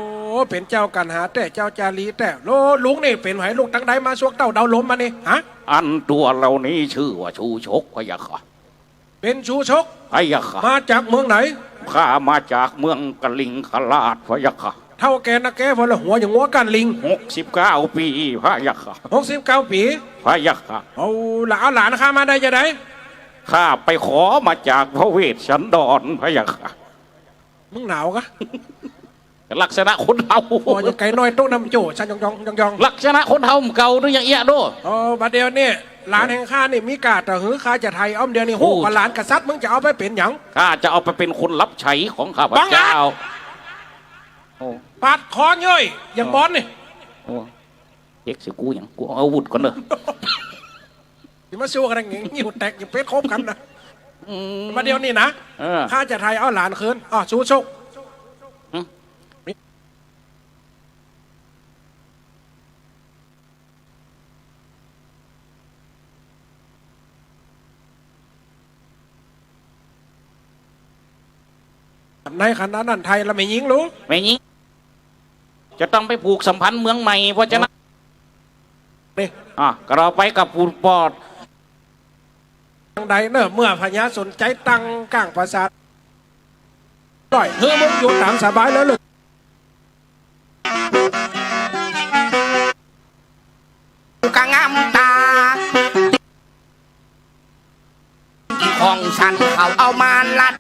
เป็นเจ้ากันหาแต่เจ้าจารีแต่โลลุงนี่เป็นไหลูกตั้งใดมาสวกเต้าเดาล้มมานี่ฮะ อันตัวเรานี้ชื่อว่าชูชกพะยะค่ะ เป็นชูชก พะยะค่ะ มาจากเมืองไหน ข้ามาจากเมืองกลิงคราชพะยะค่ะ เท่าแกนะแกพอละหัวอย่างหัวกันลิง 69 ปีพะยะค่ะ 69 ปี พะยะค่ะ เอาละเอาหลานข้ามาได้จะได้ ข้าไปขอมาจากพระเวสสันดรพะยะค่ะ มึงหนาวกะ ลักษณะคนเทา โอ้ยไก่น้อยโต๊ะน้ำโจชันยอง ลักษณะคนเทาเก่าด้วยอย่างเอี้ยด้วย โอ้บัดเดียวนี่หลานแห่งข้านี่มีกาแต่หือข้าจะไทยอ้อมเดียวนี่ โอ้ หูกับหลานกษัตริย์มึงจะเอาไปเป็นหยัง ข้าจะเอาไปเป็นคนรับใช้ของข้าพเจ้าโอ้ ปาดคอเย้ยอย่างบอลนี่ โอ้เด็กสิกูอย่างกูเอาอาวุธก่อนเนอะ อย่ามาสู้กันอย่างงี้อยู่แตกอย่าเป็ดคบกันนะ อืม บัดเดียวนี่นะ ข้าจะไทยเอาหลานคืนอ๋อชูชก อืม ในขณะนั้นไทยเราไม่ยิงรู้ ไม่งี้จะต้องไปผูกสัมพันธ์เมืองใหม่เพราะฉะนั้น นี่ ก็เราไปกับปูปอด ทางใดเนอะเมื่อพญาสนใจตั้งก้างประสาทต่อยเฮ้ยมึงอยู่ตามสบายแล้วลูก กะงามตาของฉันเขาเอามาลัด